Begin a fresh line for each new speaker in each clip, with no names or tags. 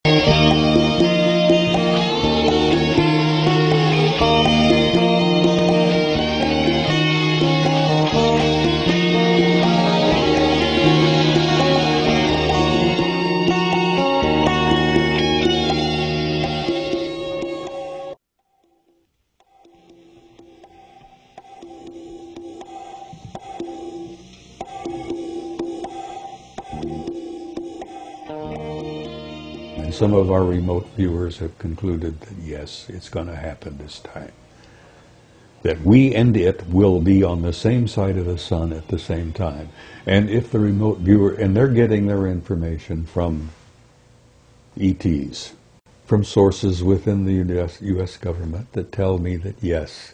And some of our remote viewers have concluded that yes, it's going to happen this time. That we and it will be on the same side of the sun at the same time. And if the remote viewer, and they're getting their information from ETs, from sources within the US government that tell me that yes,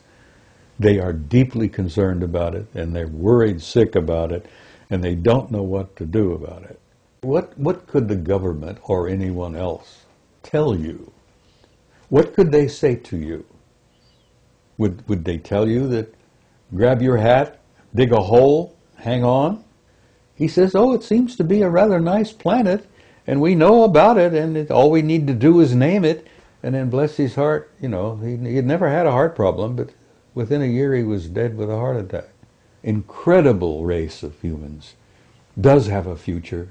they are deeply concerned about it, and they're worried sick about it, and they don't know what to do about it. What could the government or anyone else tell you? What could they say to you? Would they tell you that grab your hat, dig a hole, hang on? He says, oh, it seems to be a rather nice planet, and we know about it, and all we need to do is name it. And then bless his heart, you know, he had never had a heart problem, but within a year he was dead with a heart attack. Incredible race of humans, does have a future,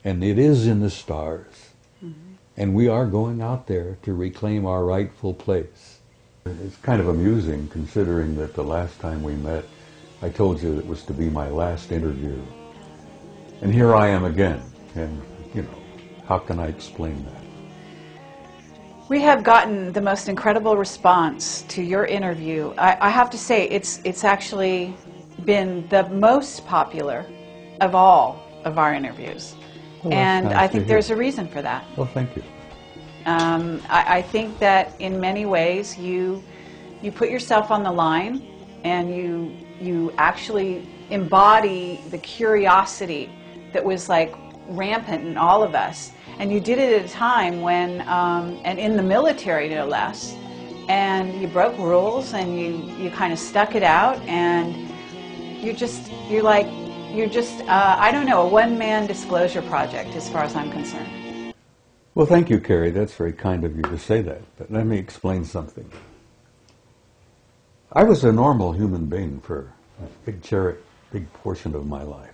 and it is in the stars. Mm-hmm. And we are going out there to reclaim our rightful place. It's kind of amusing considering that the last time we met, I told you it was to be my last interview. And here I am again, and you know, how can I explain that?
We have gotten the most incredible response to your interview. I have to say, it's actually been the most popular of all of our interviews.
Well,
and
nice
I think there's a reason for that.
Well, thank you.
I think that in many ways you put yourself on the line, and you actually embody the curiosity that was like rampant in all of us. And you did it at a time when, and in the military no less, and you broke rules, and you kind of stuck it out, and you're just, I don't know, a one-man disclosure project as far as I'm concerned.
Well, thank you, Carrie. That's very kind of you to say that. But let me explain something. I was a normal human being for a big portion of my life.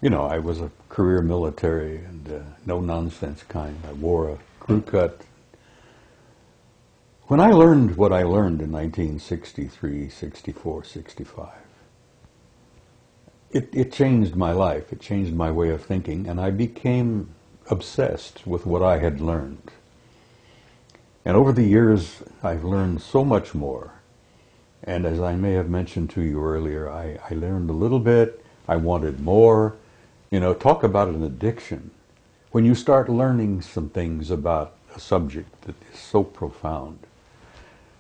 You know, I was a career military and no-nonsense kind. I wore a crew cut. When I learned what I learned in 1963, 64, 65, it changed my life. It changed my way of thinking, and I became obsessed with what I had learned. And over the years, I've learned so much more. And as I may have mentioned to you earlier, I learned a little bit. I wanted more. You know, talk about an addiction. When you start learning some things about a subject that is so profound,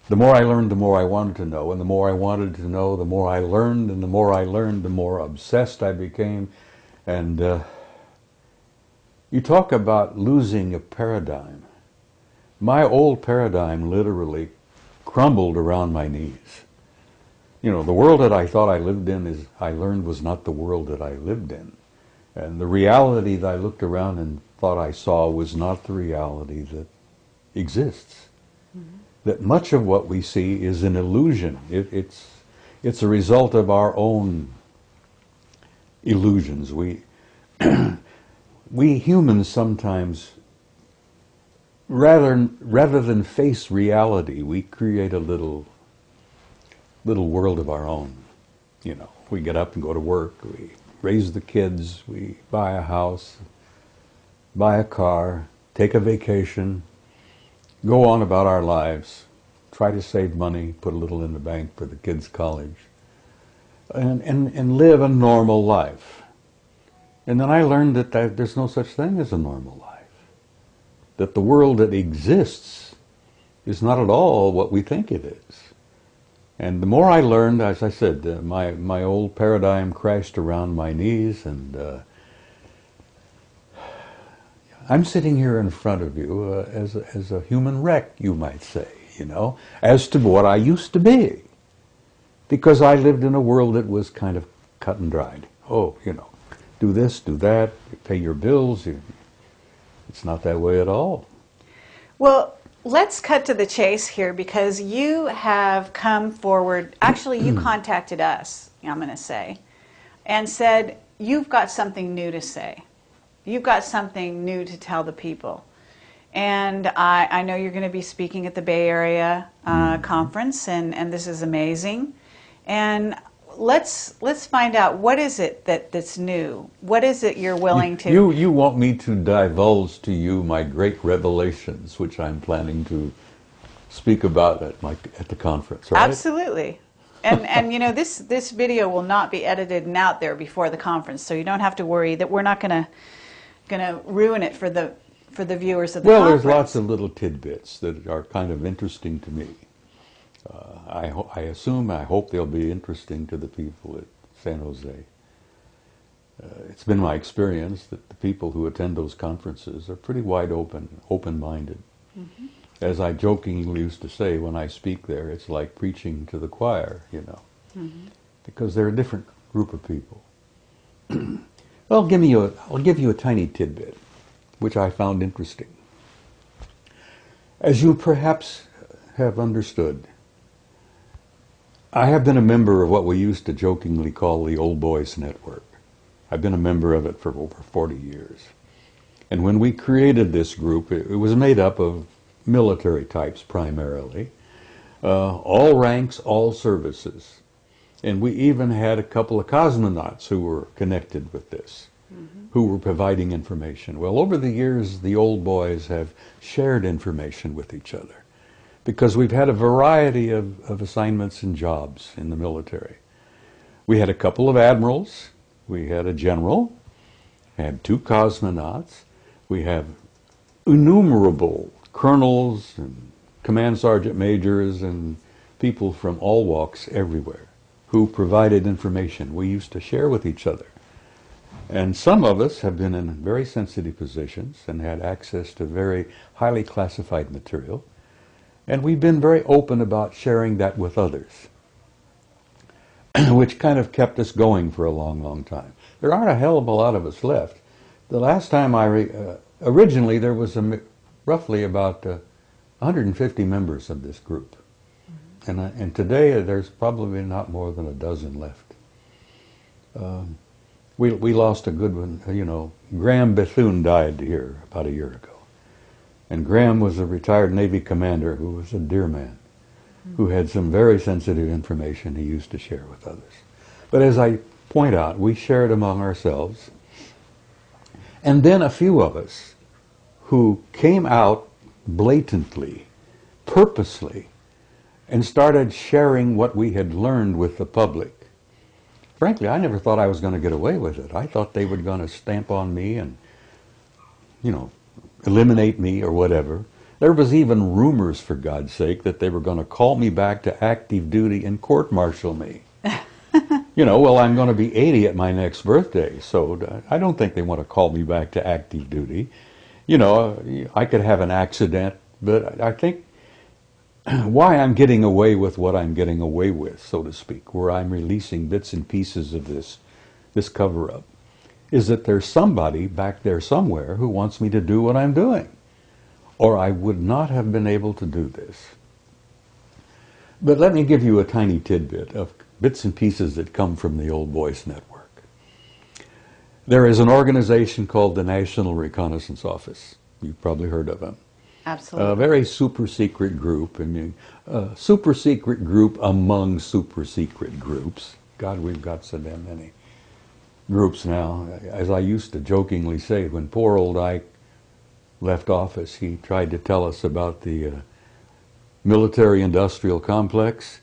the more I learned, the more I wanted to know. And the more I wanted to know, the more I learned. And the more I learned, the more obsessed I became. And you talk about losing a paradigm. My old paradigm literally crumbled around my knees. You know, the world that I thought I lived in, I learned was not the world that I lived in. And the reality that I looked around and thought I saw was not the reality that exists. Mm-hmm. That much of what we see is an illusion. It's a result of our own illusions. We humans sometimes, rather than face reality, we create a little world of our own. You know, we get up and go to work, we raise the kids, we buy a house, buy a car, take a vacation, go on about our lives, try to save money, put a little in the bank for the kids' college, and live a normal life. And then I learned that there's no such thing as a normal life. That the world that exists is not at all what we think it is. And the more I learned, as I said, my old paradigm crashed around my knees, and I'm sitting here in front of you as a human wreck, you might say, you know, as to what I used to be. Because I lived in a world that was kind of cut and dried. Oh, you know, do this, do that, you pay your bills, you It's not that way at all.
Well, let's cut to the chase here, because you have come forward. Actually, you contacted us, I'm going to say, and said, you've got something new to say. You've got something new to tell the people. And I know you're going to be speaking at the Bay Area conference, and this is amazing. And let's find out, what is it that's new? What is it you're willing to...
You want me to divulge to you my great revelations, which I'm planning to speak about at the conference, right?
Absolutely. And you know, this video will not be edited and out there before the conference, so you don't have to worry that we're not going to ruin it for the viewers of the conference.
Well, there's lots of little tidbits that are kind of interesting to me. I hope they'll be interesting to the people at San Jose. It's been my experience that the people who attend those conferences are pretty wide open-minded. Mm-hmm. As I jokingly used to say when I speak there, it's like preaching to the choir, you know, because they're a different group of people. Well, I'll give you a tiny tidbit, which I found interesting. As you perhaps have understood, I have been a member of what we used to jokingly call the Old Boys Network. I've been a member of it for over 40 years. And when we created this group, it was made up of military types primarily, all ranks, all services. And we even had a couple of cosmonauts who were connected with this, who were providing information. Well, over the years, the old boys have shared information with each other, because we've had a variety of assignments and jobs in the military. We had a couple of admirals, we had a general, had 2 cosmonauts, we have innumerable colonels and command sergeant majors and people from all walks everywhere who provided information we used to share with each other. And some of us have been in very sensitive positions and had access to very highly classified material. And we've been very open about sharing that with others, which kind of kept us going for a long, long time. There aren't a hell of a lot of us left. The last time originally there was roughly about 150 members of this group. And today there's probably not more than a dozen left. We lost a good one, you know. Graham Bethune died here about a year ago. And Graham was a retired Navy commander who was a dear man, who had some very sensitive information he used to share with others. But as I point out, we shared among ourselves. And then a few of us who came out blatantly, purposely, and started sharing what we had learned with the public. Frankly, I never thought I was going to get away with it. I thought they were going to stamp on me and, you know, eliminate me or whatever. There was even rumors, for God's sake, that they were going to call me back to active duty and court-martial me. You know, well, I'm going to be 80 at my next birthday, so I don't think they want to call me back to active duty. You know, I could have an accident, but I think why I'm getting away with what I'm getting away with, so to speak, where I'm releasing bits and pieces of this cover-up, is that there's somebody back there somewhere who wants me to do what I'm doing, or I would not have been able to do this. But let me give you a tiny tidbit of bits and pieces that come from the Old Boys Network. There is an organization called the National Reconnaissance Office. You've probably heard of them.
Absolutely.
A very super secret group. I mean, super secret group among super secret groups. God, we've got so damn many groups now. As I used to jokingly say, when poor old Ike left office, he tried to tell us about the military-industrial complex.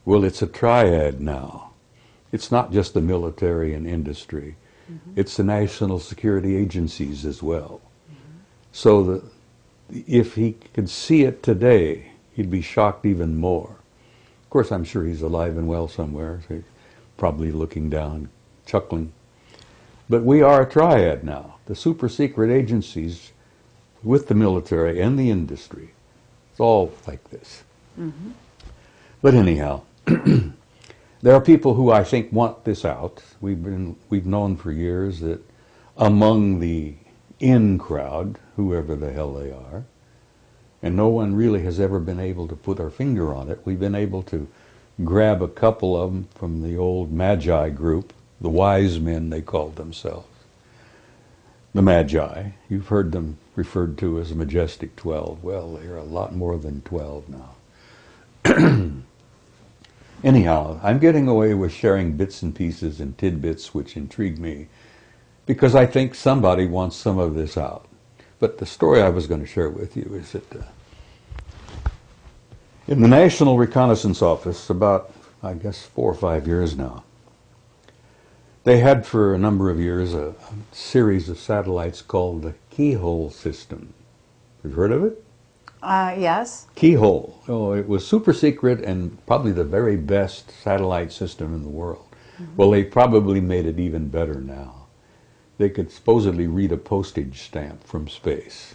Well, it's a triad now. It's not just the military and industry. It's the national security agencies as well. So if he could see it today, he'd be shocked even more. Of course, I'm sure he's alive and well somewhere, so he's probably looking down, chuckling. But we are a triad now. The super secret agencies with the military and the industry. It's all like this. But anyhow, there are people who I think want this out. We've known for years that among the in crowd, whoever the hell they are, and no one really has ever been able to put our finger on it. We've been able to grab a couple of them from the old Magi group, the wise men they called themselves. The Magi, you've heard them referred to as the majestic 12. Well, they're a lot more than 12 now. Anyhow, I'm getting away with sharing bits and pieces and tidbits which intrigue me because I think somebody wants some of this out. But the story I was going to share with you is that in the National Reconnaissance Office, about, I guess, 4 or 5 years now, they had for a number of years a series of satellites called the Keyhole system. You've heard of it?
Yes.
Keyhole. Oh, it was super secret and probably the very best satellite system in the world. Mm-hmm. Well, they probably made it even better now. They could supposedly read a postage stamp from space.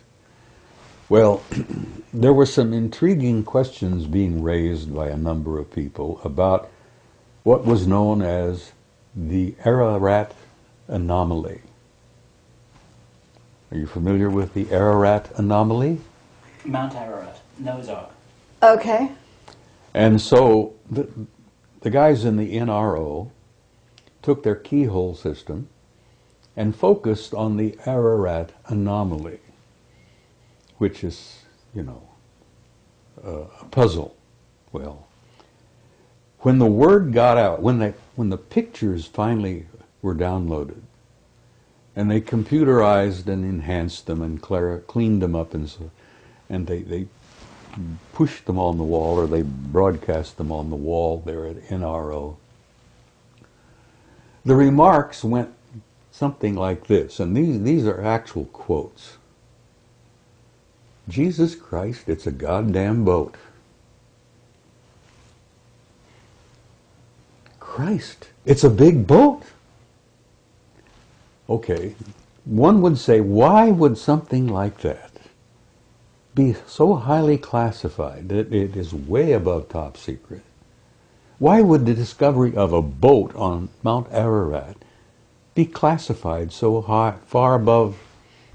Well, there were some intriguing questions being raised by a number of people about what was known as the Ararat anomaly. Are you familiar with the Ararat anomaly?
Mount Ararat, Noah's Ark.
Okay.
And so the guys in the NRO took their keyhole system and focused on the Ararat anomaly, which is, you know, a puzzle. Well, when the word got out, when the pictures finally were downloaded, and they computerized and enhanced them and cleaned them up, and they pushed them on the wall, or they broadcast them on the wall there at NRO, the remarks went something like this, and these are actual quotes. Jesus Christ, it's a goddamn boat. Christ, it's a big boat. Okay, one would say, why would something like that be so highly classified that it is way above top secret? Why would the discovery of a boat on Mount Ararat be classified so high, far above,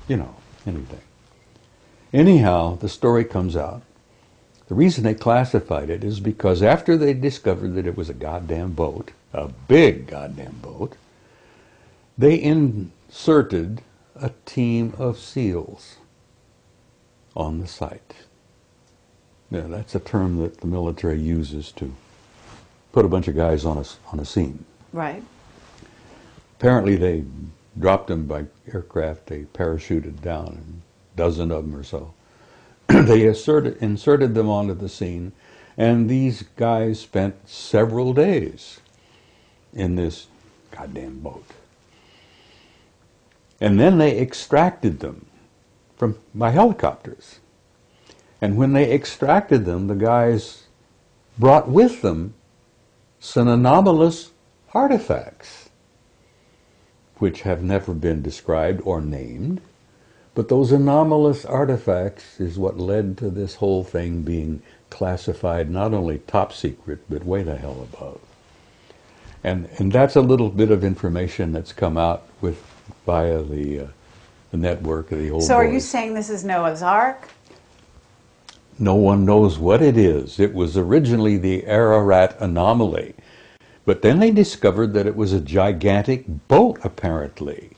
you know, anything? Anyhow, the story comes out. The reason they classified it is because after they discovered that it was a goddamn boat, a big goddamn boat, they inserted a team of SEALs on the site. Now, that's a term that the military uses to put a bunch of guys on a scene.
Right.
Apparently they dropped them by aircraft, they parachuted down, a dozen of them or so. They inserted them onto the scene, and these guys spent several days in this goddamn boat. And then they extracted them by helicopters. And when they extracted them, the guys brought with them some anomalous artifacts, which have never been described or named. But those anomalous artifacts is what led to this whole thing being classified not only top secret, but way the hell above. And that's a little bit of information that's come out via the network of the old
So are you
boys.
saying this is Noah's Ark?
No one knows what it is. It was originally the Ararat anomaly. But then they discovered that it was a gigantic boat, apparently.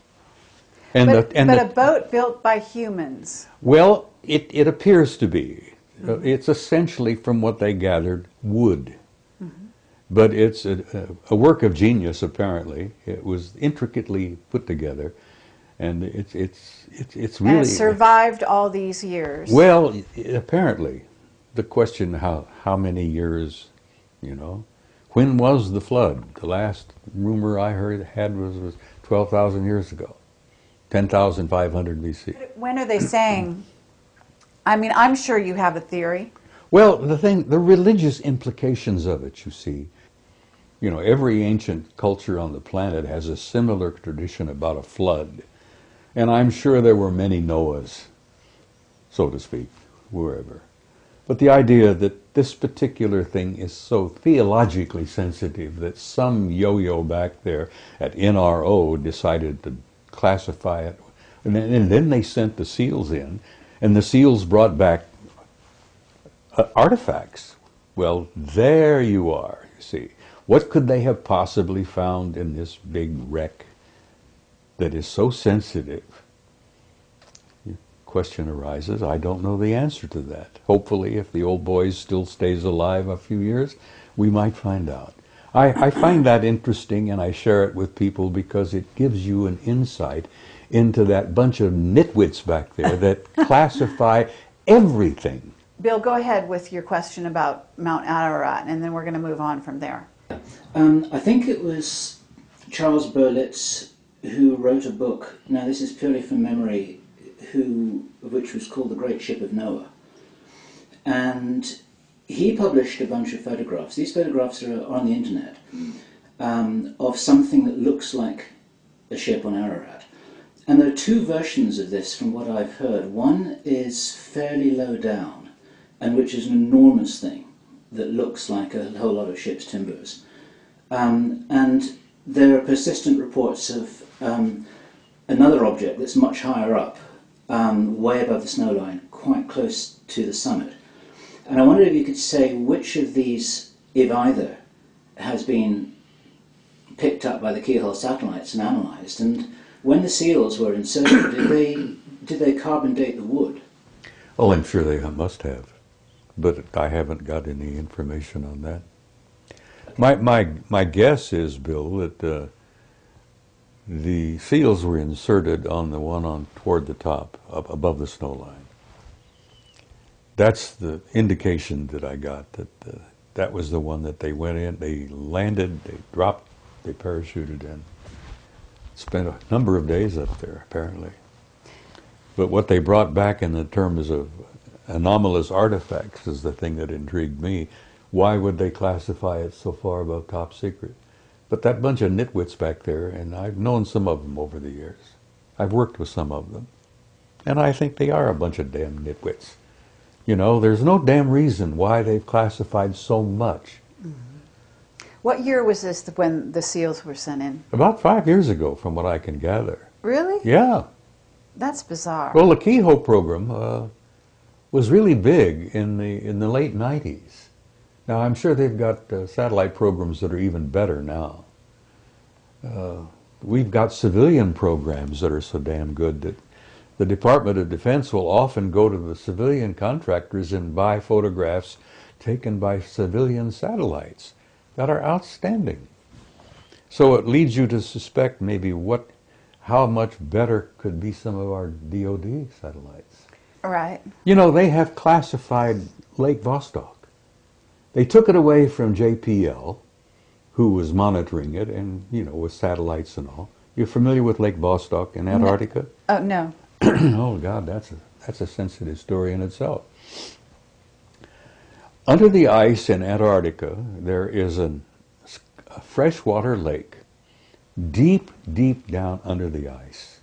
But a boat built by humans.
Well, it appears to be. Mm-hmm. It's essentially, from what they gathered, wood. Mm-hmm. But it's a work of genius, apparently. It was intricately put together, and it's really...
And it survived all these years.
Well, apparently. The question, how many years, you know? When was the flood? The last rumor I had was 12,000 years ago. 10,500 BC.
When are they saying? I mean, I'm sure you have a theory.
Well, the religious implications of it, you see. You know, every ancient culture on the planet has a similar tradition about a flood. And I'm sure there were many Noahs, so to speak, wherever. But the idea that this particular thing is so theologically sensitive that some yo-yo back there at NRO decided to classify it And then they sent the SEALs in, and the SEALs brought back artifacts. Well, there you are, you see. What could they have possibly found in this big wreck that is so sensitive? The question arises, I don't know the answer to that. Hopefully, if the old boy still stays alive a few years, we might find out. I find that interesting, and I share it with people because it gives you an insight into that bunch of nitwits back there that classify everything.
Bill, go ahead with your question about Mount Ararat, and then we're going to move on from there.
I think it was Charles Berlitz who wrote a book, now this is purely from memory, which was called The Great Ship of Noah. And he published a bunch of photographs. These photographs are on the internet, of something that looks like a ship on Ararat. And there are two versions of this from what I've heard. One is fairly low down, and which is an enormous thing that looks like a whole lot of ship's timbers. And there are persistent reports of another object that's much higher up, way above the snow line, quite close to the summit. And I wondered if you could say which of these, if either, has been picked up by the keyhole satellites and analysed. And when the seals were inserted, did they carbon date the wood?
Oh, I'm sure they must have, but I haven't got any information on that. My guess is, Bill, that the seals were inserted on the one on toward the top, up above the snow line. That's the indication that I got, that that was the one that they went in, they landed, they dropped, they parachuted in. Spent a number of days up there, apparently. But what they brought back in the terms of anomalous artifacts is the thing that intrigued me. Why would they classify it so far above top secret? But that bunch of nitwits back there, and I've known some of them over the years. I've worked with some of them. And I think they are a bunch of damn nitwits. You know, there's no damn reason why they've classified so much.
Mm-hmm. What year was this when the SEALs were sent in?
About 5 years ago, from what I can gather.
Really?
Yeah.
That's bizarre.
Well, the Keyhole program was really big in the late 90s. Now, I'm sure they've got satellite programs that are even better now. We've got civilian programs that are so damn good that the Department of Defense will often go to the civilian contractors and buy photographs taken by civilian satellites that are outstanding. So it leads you to suspect maybe how much better could be some of our DoD satellites.
Right.
You know, they have classified Lake Vostok. They took it away from JPL, who was monitoring it, and, you know, with satellites and all. You're familiar with Lake Vostok in Antarctica?
No. Oh, no.
Oh, God, that's a sensitive story in itself. Under the ice in Antarctica, there is a freshwater lake, deep, deep down under the ice,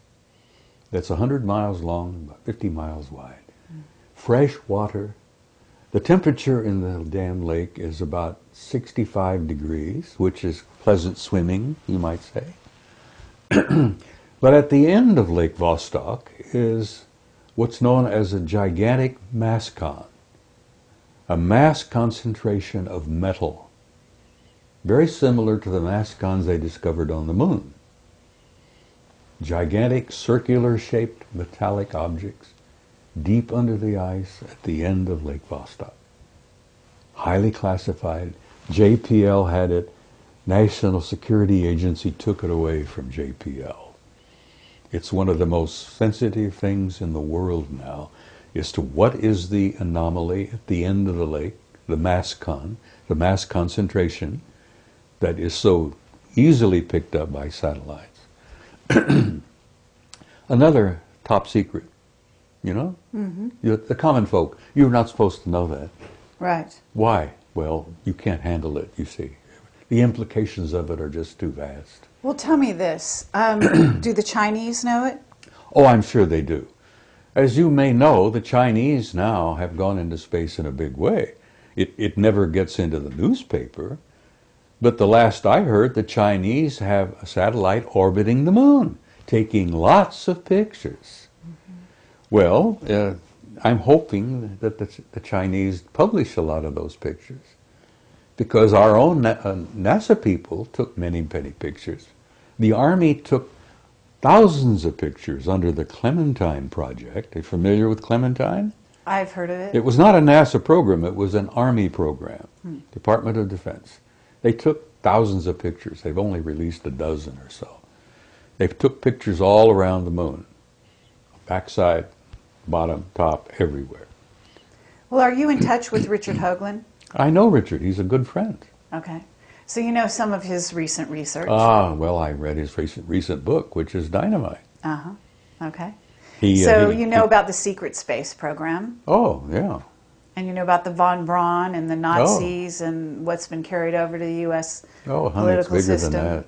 that's 100 miles long, about 50 miles wide. Fresh water. The temperature in the damn lake is about 65 degrees, which is pleasant swimming, you might say. But at the end of Lake Vostok is what's known as a gigantic mass con, a mass concentration of metal, very similar to the mass cons they discovered on the moon. Gigantic circular-shaped metallic objects deep under the ice at the end of Lake Vostok. Highly classified. JPL had it. National Security Agency took it away from JPL. It's one of the most sensitive things in the world now as to what is the anomaly at the end of the lake, the mass concentration that is so easily picked up by satellites. Another top secret, you know? Mm-hmm. The common folk, you're not supposed to know that.
Right.
Why? Well, you can't handle it, you see. The implications of it are just too vast.
Well, tell me this. Do the Chinese know it?
Oh, I'm sure they do. As you may know, the Chinese now have gone into space in a big way. It never gets into the newspaper, but the last I heard, the Chinese have a satellite orbiting the moon, taking lots of pictures. Well, I'm hoping that the Chinese publish a lot of those pictures, because our own NASA people took many pictures. The Army took thousands of pictures under the Clementine Project. Are you familiar with Clementine?
I've heard of it.
It was not a NASA program, it was an Army program, Department of Defense. They took thousands of pictures. They've only released a dozen or so. They took pictures all around the moon, backside, bottom, top, everywhere.
Well, are you in touch with Richard Hoagland?
I know Richard. He's a good friend.
Okay. So you know some of his recent research?
Ah, well, I read his recent book, which is dynamite.
Uh-huh. Okay.
You
know about the secret space program?
Oh, yeah.
And you know about the von Braun and the Nazis and what's been carried over to the U.S.
Honey, it's
political
bigger
system?
than that.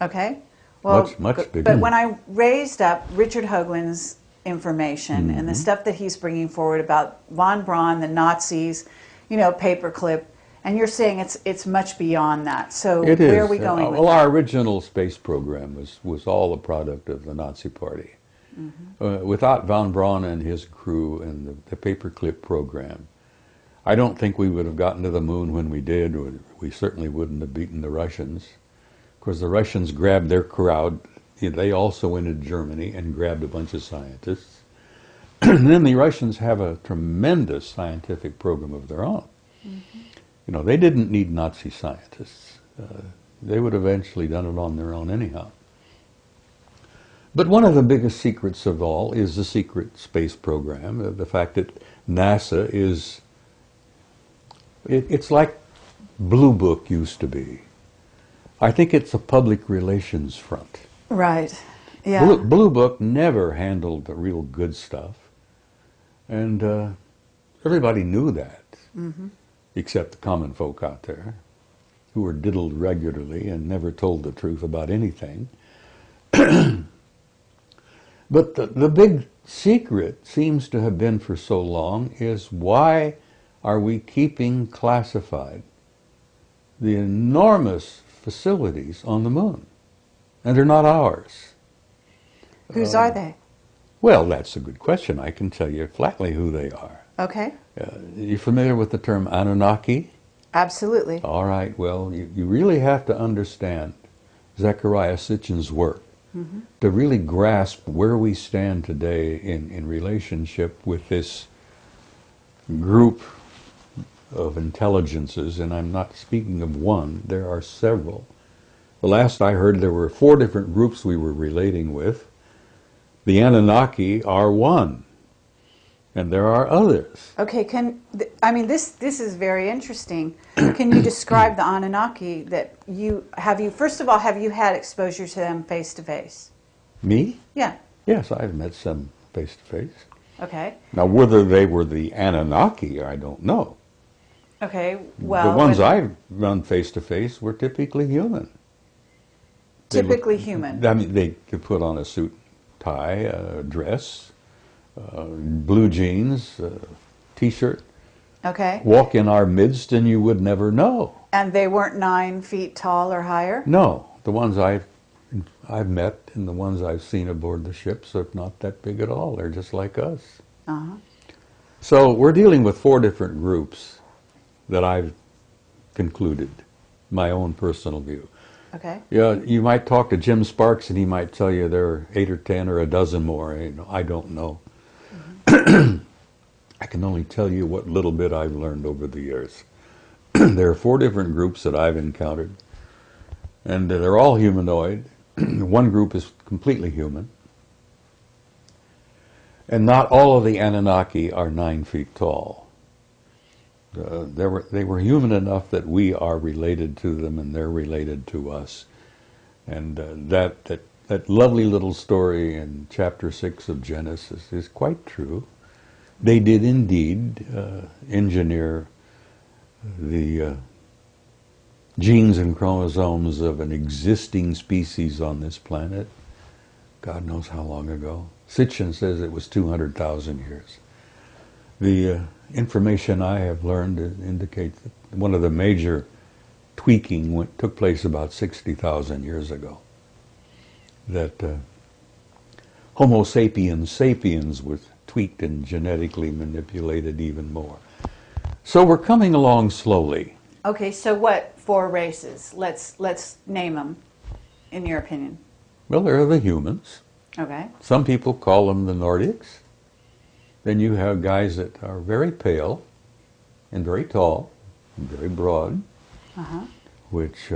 Okay. Well,
much bigger.
But when I raised up Richard Hoagland's information and the stuff that he's bringing forward about von Braun, the Nazis, paperclip, and you're saying it's much beyond that. So where are we going with that?
Our original space program was all a product of the Nazi Party. Without von Braun and his crew and the paperclip program, I don't think we would have gotten to the moon when we did. We certainly wouldn't have beaten the Russians. Of course, the Russians grabbed their crowd. They also went to Germany and grabbed a bunch of scientists. And then the Russians have a tremendous scientific program of their own. They didn't need Nazi scientists. They would have eventually done it on their own anyhow. But one of the biggest secrets of all is the secret space program, the fact that NASA is, it's like Blue Book used to be. I think it's a public relations front.
Right, yeah.
Blue Book never handled the real good stuff, and everybody knew that, except the common folk out there, who were diddled regularly and never told the truth about anything. But the big secret seems to have been for so long is, why are we keeping classified the enormous facilities on the moon? And they're not ours.
Whose are they?
Well, that's a good question. I can tell you flatly who they are.
Okay.
You familiar with the term Anunnaki?
Absolutely.
All right. Well, you really have to understand Zecharia Sitchin's work to really grasp where we stand today in relationship with this group of intelligences, and I'm not speaking of one, there are several. The last I heard, there were 4 different groups we were relating with. The Anunnaki are one, and there are others.
Okay, this is very interesting. Can you describe the Anunnaki that first of all, have you had exposure to them face to face?
Me?
Yeah.
Yes, I've met some face to face.
Okay.
Now, whether they were the Anunnaki, I don't know.
Okay, well...
The ones I've run face to face were typically human.
Typically human?
I mean, they could put on a suit, tie, a dress, blue jeans, T-shirt.
Okay.
Walk in our midst and you would never know.
And they weren't 9 feet tall or higher?
No. The ones I've met and the ones I've seen aboard the ships are not that big at all. They're just like us. So we're dealing with 4 different groups that I've concluded, my own personal view.
Okay.
Yeah, you might talk to Jim Sparks and he might tell you there are 8 or 10 or a dozen more. I don't know. I can only tell you what little bit I've learned over the years. There are 4 different groups that I've encountered, and they're all humanoid. One group is completely human. And not all of the Anunnaki are 9 feet tall. They were human enough that we are related to them and they're related to us. And that lovely little story in chapter 6 of Genesis is quite true. They did indeed engineer the genes and chromosomes of an existing species on this planet. God knows how long ago. Sitchin says it was 200,000 years. The information I have learned indicates that one of the major tweaking took place about 60,000 years ago. That Homo sapiens sapiens was tweaked and genetically manipulated even more. So we're coming along slowly.
Okay, so what 4 races? Let's name them, in your opinion.
Well, there are the humans.
Okay.
Some people call them the Nordics. Then you have guys that are very pale and very tall and very broad, which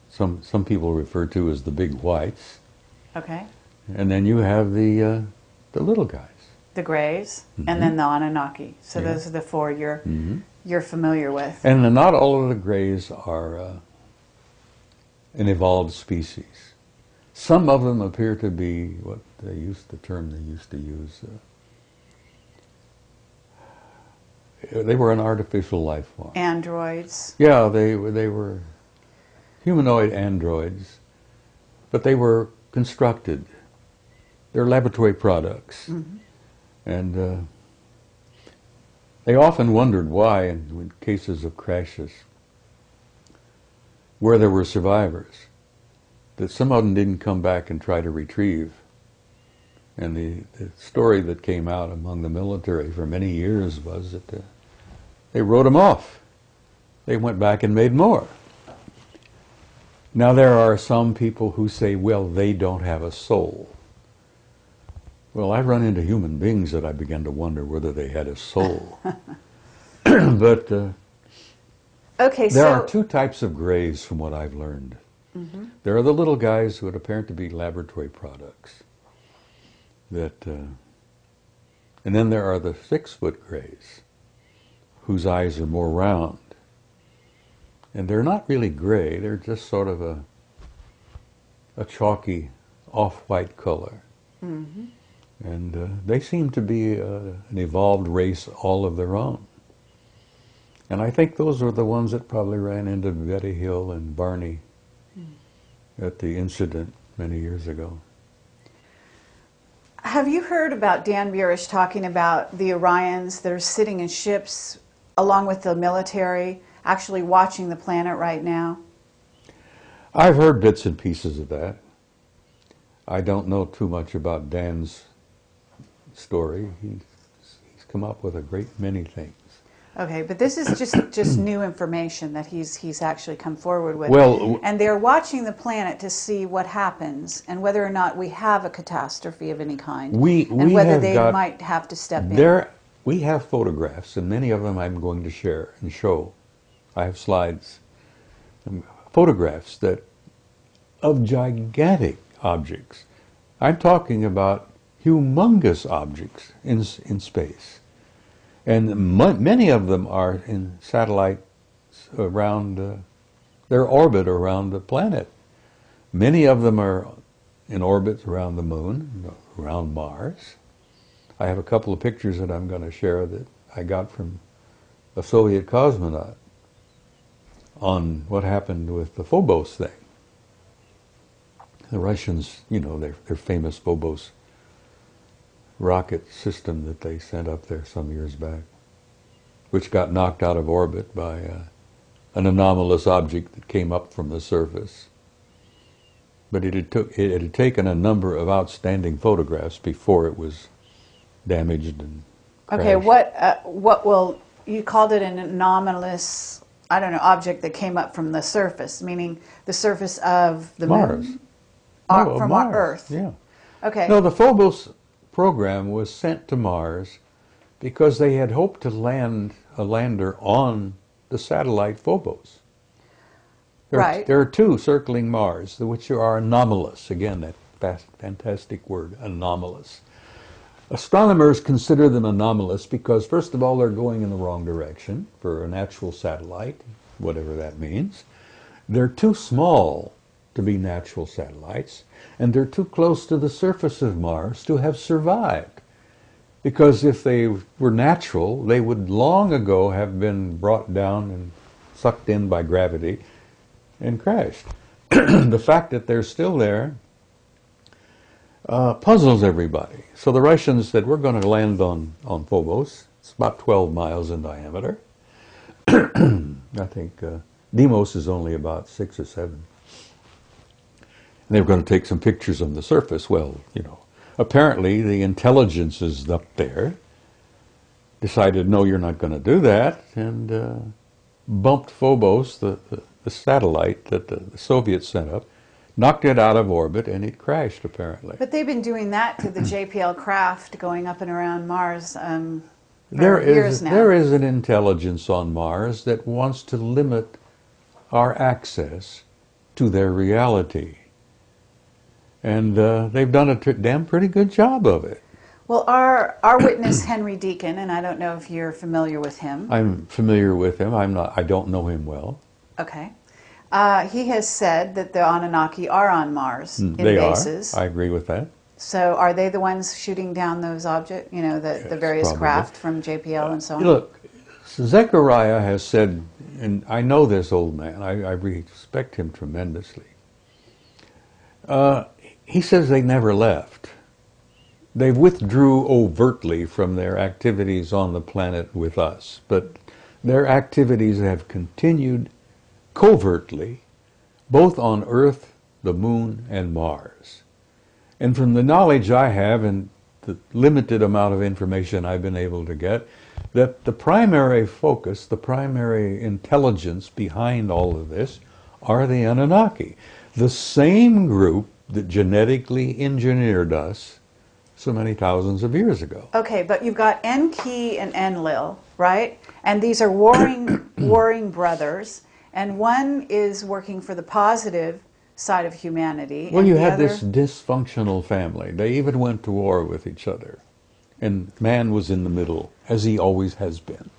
some people refer to as the big whites.
Okay.
And then you have the little guys.
The Greys, and then the Anunnaki. So
Yeah.
those are the 4 you're familiar with.
And not all of the Greys are an evolved species. Some of them appear to be what they used to use. They were an artificial life form.
Androids.
Yeah, they were humanoid androids, but they were constructed. They're laboratory products. And they often wondered why, in cases of crashes, where there were survivors, that some of them didn't come back and try to retrieve. And the story that came out among the military for many years was that they wrote them off. They went back and made more. Now there are some people who say, well, they don't have a soul. Well, I run into human beings that I began to wonder whether they had a soul. But
Okay,
there
so
are 2 types of Greys from what I've learned. There are the little guys who would appear to be laboratory products. And then there are the 6-foot Greys, whose eyes are more round. And they're not really gray, they're just sort of a chalky off-white color. And they seem to be an evolved race all of their own. And I think those are the ones that probably ran into Betty Hill and Barney at the incident many years ago.
have you heard about Dan Burish talking about the Orions that are sitting in ships along with the military, actually watching the planet right now?
I've heard bits and pieces of that. I don't know too much about Dan's story. He's come up with a great many things.
Okay, but this is just new information that he's actually come forward with.
Well,
and they're watching the planet to see what happens and whether or not we have a catastrophe of any kind, and whether they might have to step in.
We have photographs, and many of them I'm going to share and show. I have slides, photographs of gigantic objects. I'm talking about humongous objects in space. And many of them are in satellites around their orbit around the planet. Many of them are in orbits around the moon, around Mars. I have a couple of pictures that I'm going to share that I got from a Soviet cosmonaut on what happened with the Phobos thing. The Russians, you know, their famous Phobos rocket system that they sent up there some years back, which got knocked out of orbit by an anomalous object that came up from the surface. But it had taken a number of outstanding photographs before it was damaged and crashed.
Okay, what will you called it an anomalous, I don't know, object that came up from the surface, meaning the surface of the
Mars.
moon?
From
our Earth.
Yeah.
Okay.
No, the Phobos program was sent to Mars because they had hoped to land a lander on the satellite Phobos. There are two circling Mars, which are anomalous. Again, that fantastic word, anomalous. Astronomers consider them anomalous because, first of all, they're going in the wrong direction for a natural satellite, whatever that means. They're too small to be natural satellites, and they're too close to the surface of Mars to have survived. Because if they were natural, they would long ago have been brought down and sucked in by gravity and crashed. The fact that they're still there puzzles everybody. So the Russians said, we're going to land on Phobos. It's about 12 miles in diameter. I think Deimos is only about 6 or 7. They were going to take some pictures on the surface. Well, apparently the intelligence is up there. Decided, no, you're not going to do that, and bumped Phobos, the satellite that the Soviets sent up, knocked it out of orbit, and it crashed, apparently.
But they've been doing that to the JPL craft going up and around Mars for
There
years
is
now.
there is an intelligence on Mars that wants to limit our access to their reality. And they've done a damn pretty good job of it.
Well, our witness, Henry Deacon, and I don't know if you're familiar with him.
I'm familiar with him. I don't know him well.
Okay. He has said that the Anunnaki are on Mars in
They
bases.
are. I agree with that.
So are they the ones shooting down those objects, the
Yes,
various
probably.
craft from JPL and so on?
Look, Zechariah has said, and I know this old man, I respect him tremendously. He says they never left. They withdrew overtly from their activities on the planet with us, but their activities have continued covertly, both on Earth, the Moon, and Mars. And from the knowledge I have and the limited amount of information I've been able to get, that the primary focus, the primary intelligence behind all of this are the Anunnaki. The same group that genetically engineered us so many thousands of years ago.
Okay, but you've got Enki and Enlil, right? And these are warring brothers, and one is working for the positive side of humanity.
Well,
and
you
the
had
other...
this dysfunctional family. They even went to war with each other. And man was in the middle, as he always has been.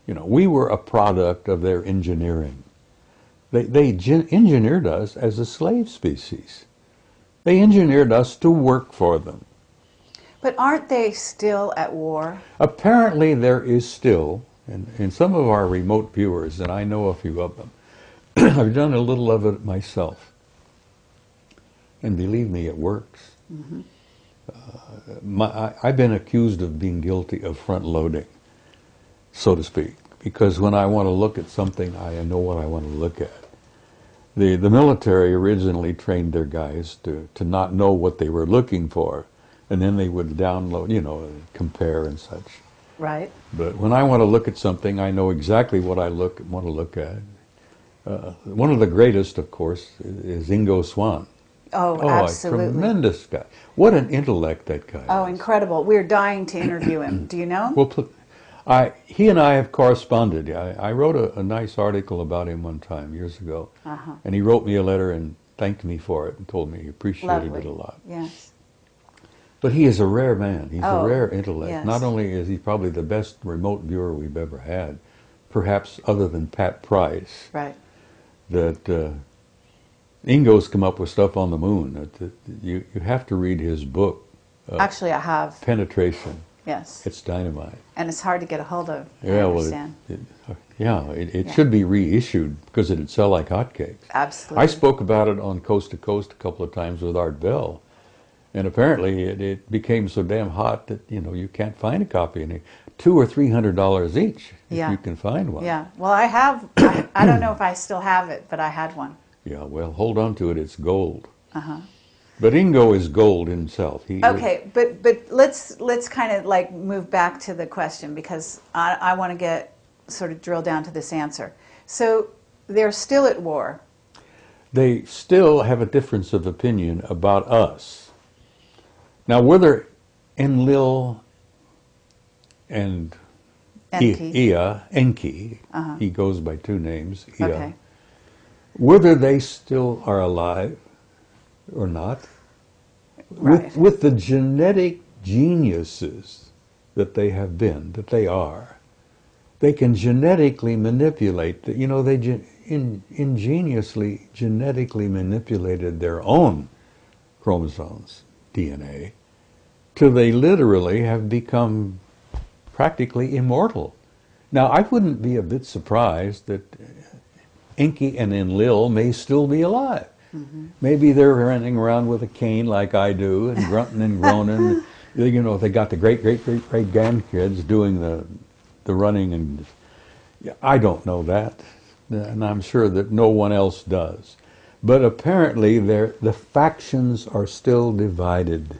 We were a product of their engineering. They engineered us as a slave species. They engineered us to work for them.
But aren't they still at war?
Apparently there is still, and some of our remote viewers, and I know a few of them, I've done a little of it myself. And believe me, it works.
Mm-hmm.
I've been accused of being guilty of front-loading, so to speak, because when I want to look at something, I know what I want to look at. The military originally trained their guys to not know what they were looking for, and then they would download, compare and such.
Right.
But when I want to look at something, I know exactly what I want to look at. One of the greatest, of course, is Ingo Swann.
Oh, absolutely.
A tremendous guy. What an intellect that guy
Oh,
is.
incredible. We're dying to interview him. Do you know?
Well, he and I have corresponded. I wrote a nice article about him one time, years ago.
Uh-huh.
And he wrote me a letter and thanked me for it and told me he appreciated
Lovely.
it a lot.
Yes.
But he is a rare man. He's
Oh,
a rare intellect.
yes.
Not only is he probably the best remote viewer we've ever had, perhaps other than Pat Price,
Right.
that Ingo's come up with stuff on the moon. You have to read his book,
Actually, I have.
Penetration.
Yes.
It's dynamite.
And it's hard to get a hold of. I
Yeah, well,
understand.
it should be reissued because it'd sell like hotcakes.
Absolutely.
I spoke about it on Coast to Coast a couple of times with Art Bell, and apparently it became so damn hot that you can't find a copy, and $200 or $300 each if
Yeah.
you can find one.
Yeah. Well, I have. I don't know if I still have it, but I had one.
Yeah. Well, hold on to it. It's gold.
Uh-huh.
But Ingo is gold himself.
Okay, but let's kind of like move back to the question, because I want to get sort of drill down to this answer. So they're still at war.
They still have a difference of opinion about us. Now, whether Enlil and Enki,
Uh-huh.
he goes by two names, Ea,
Okay.
whether they still are alive or not,
Right.
with the genetic geniuses that they have been, that they are, they can genetically manipulate, they ingeniously genetically manipulated their own chromosomes, DNA, till they literally have become practically immortal. Now, I wouldn't be a bit surprised that Enki and Enlil may still be alive.
Mm-hmm.
Maybe they're running around with a cane like I do and grunting and groaning. They got the great grandkids doing the running, and I don't know that, and I'm sure that no one else does. But apparently the factions are still divided.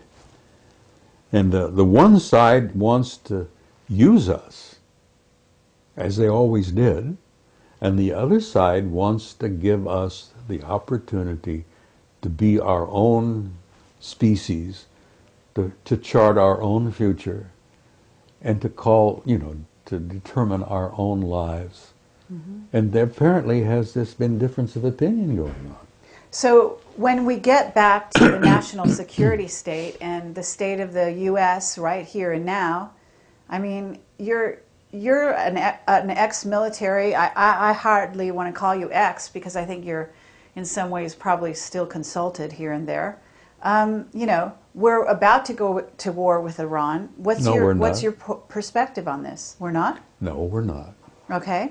And the one side wants to use us, as they always did, and the other side wants to give us the opportunity to be our own species, to chart our own future, and to to determine our own lives. Mm-hmm. And there apparently has been difference of opinion going on.
So when we get back to the national security state and the state of the U.S. right here and now, I mean, you're an ex-military. I hardly want to call you ex because I think you're in some ways probably still consulted here and there. We're about to go to war with Iran. What's your perspective on this? We're not?
No, we're not.
Okay.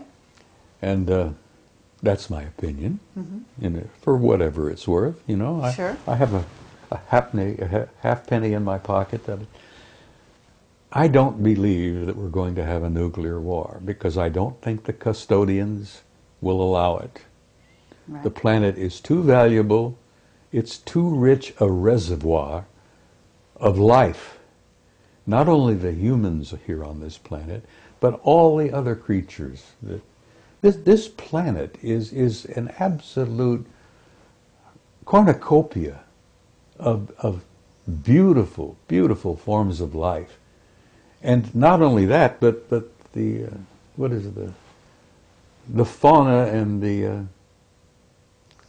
And that's my opinion, for whatever it's worth.
Sure.
I have a half penny in my pocket that I don't believe that we're going to have a nuclear war because I don't think the custodians will allow it. Right. The planet is too valuable. It's too rich a reservoir of life. Not only the humans here on this planet, but all the other creatures. This planet is an absolute cornucopia of beautiful, beautiful forms of life. And not only that, but the the fauna and the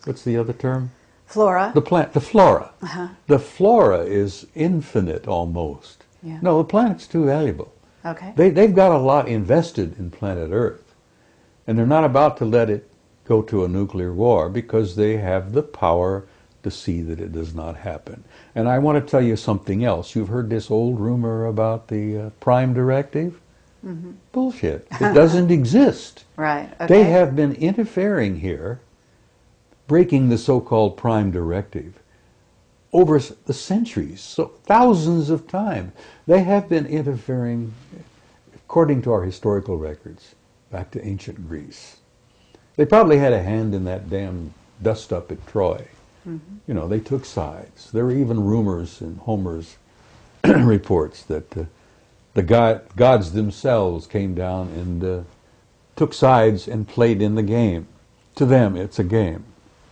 what's the other term?
Flora.
The flora.
Uh-huh.
The flora is infinite almost.
Yeah.
No, the planet's too valuable.
Okay.
They've got a lot invested in planet Earth, and they're not about to let it go to a nuclear war because they have the power to see that it does not happen. And I want to tell you something else. You've heard this old rumor about the Prime Directive? Mm-hmm. Bullshit. It doesn't exist.
Right. Okay.
They have been interfering here, breaking the so-called Prime Directive over the centuries, so thousands of times. They have been interfering, according to our historical records, back to ancient Greece. They probably had a hand in that damn dust-up at Troy. Mm-hmm. They took sides. There were even rumors in Homer's reports that the gods themselves came down and took sides and played in the game. To them, it's a game.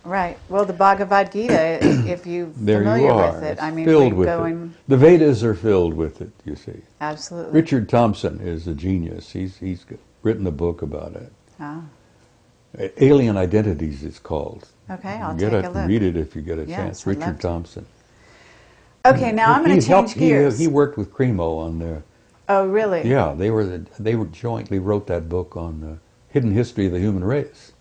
Right. Well, the Bhagavad Gita, if you're familiar with it,
it's
I mean,
filled
we
with
go
it.
in.
The Vedas are filled with it, you see.
Absolutely.
Richard Thompson is a genius. He's written a book about it.
Ah.
Alien Identities, it's called.
Okay, I'll take a look.
Read it if you get a
Yes,
chance.
I'd love
Richard
to.
Thompson.
Okay, now I'm going to change gears.
He worked with Cremo on there.
Oh, really?
Yeah, they jointly wrote that book on the hidden history of the human race.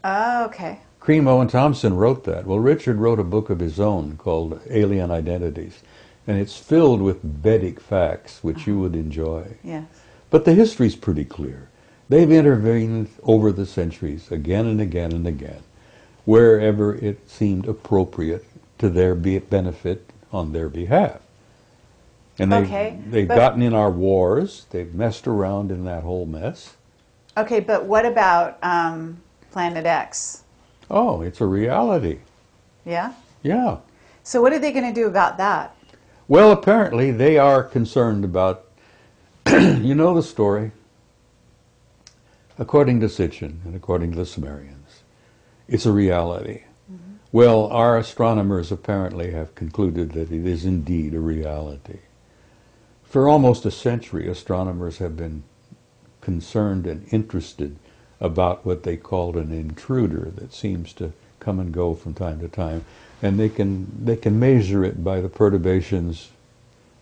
Oh, okay.
Cremo and Thompson wrote that. Well, Richard wrote a book of his own called Alien Identities, and it's filled with Vedic facts, which you would enjoy.
Yes.
But the history's pretty clear. They've intervened over the centuries, again and again and again, wherever it seemed appropriate to their benefit on their behalf. And they've gotten in our wars. They've messed around in that whole mess.
Okay, but what about Planet X?
Oh, it's a reality.
Yeah?
Yeah.
So what are they going to do about that?
Well, apparently they are concerned about, you know the story, according to Sitchin and according to the Sumerians, it's a reality. Mm-hmm. Well, our astronomers apparently have concluded that it is indeed a reality. For almost a century, astronomers have been concerned and interested about what they called an intruder that seems to come and go from time to time, and they can measure it by the perturbations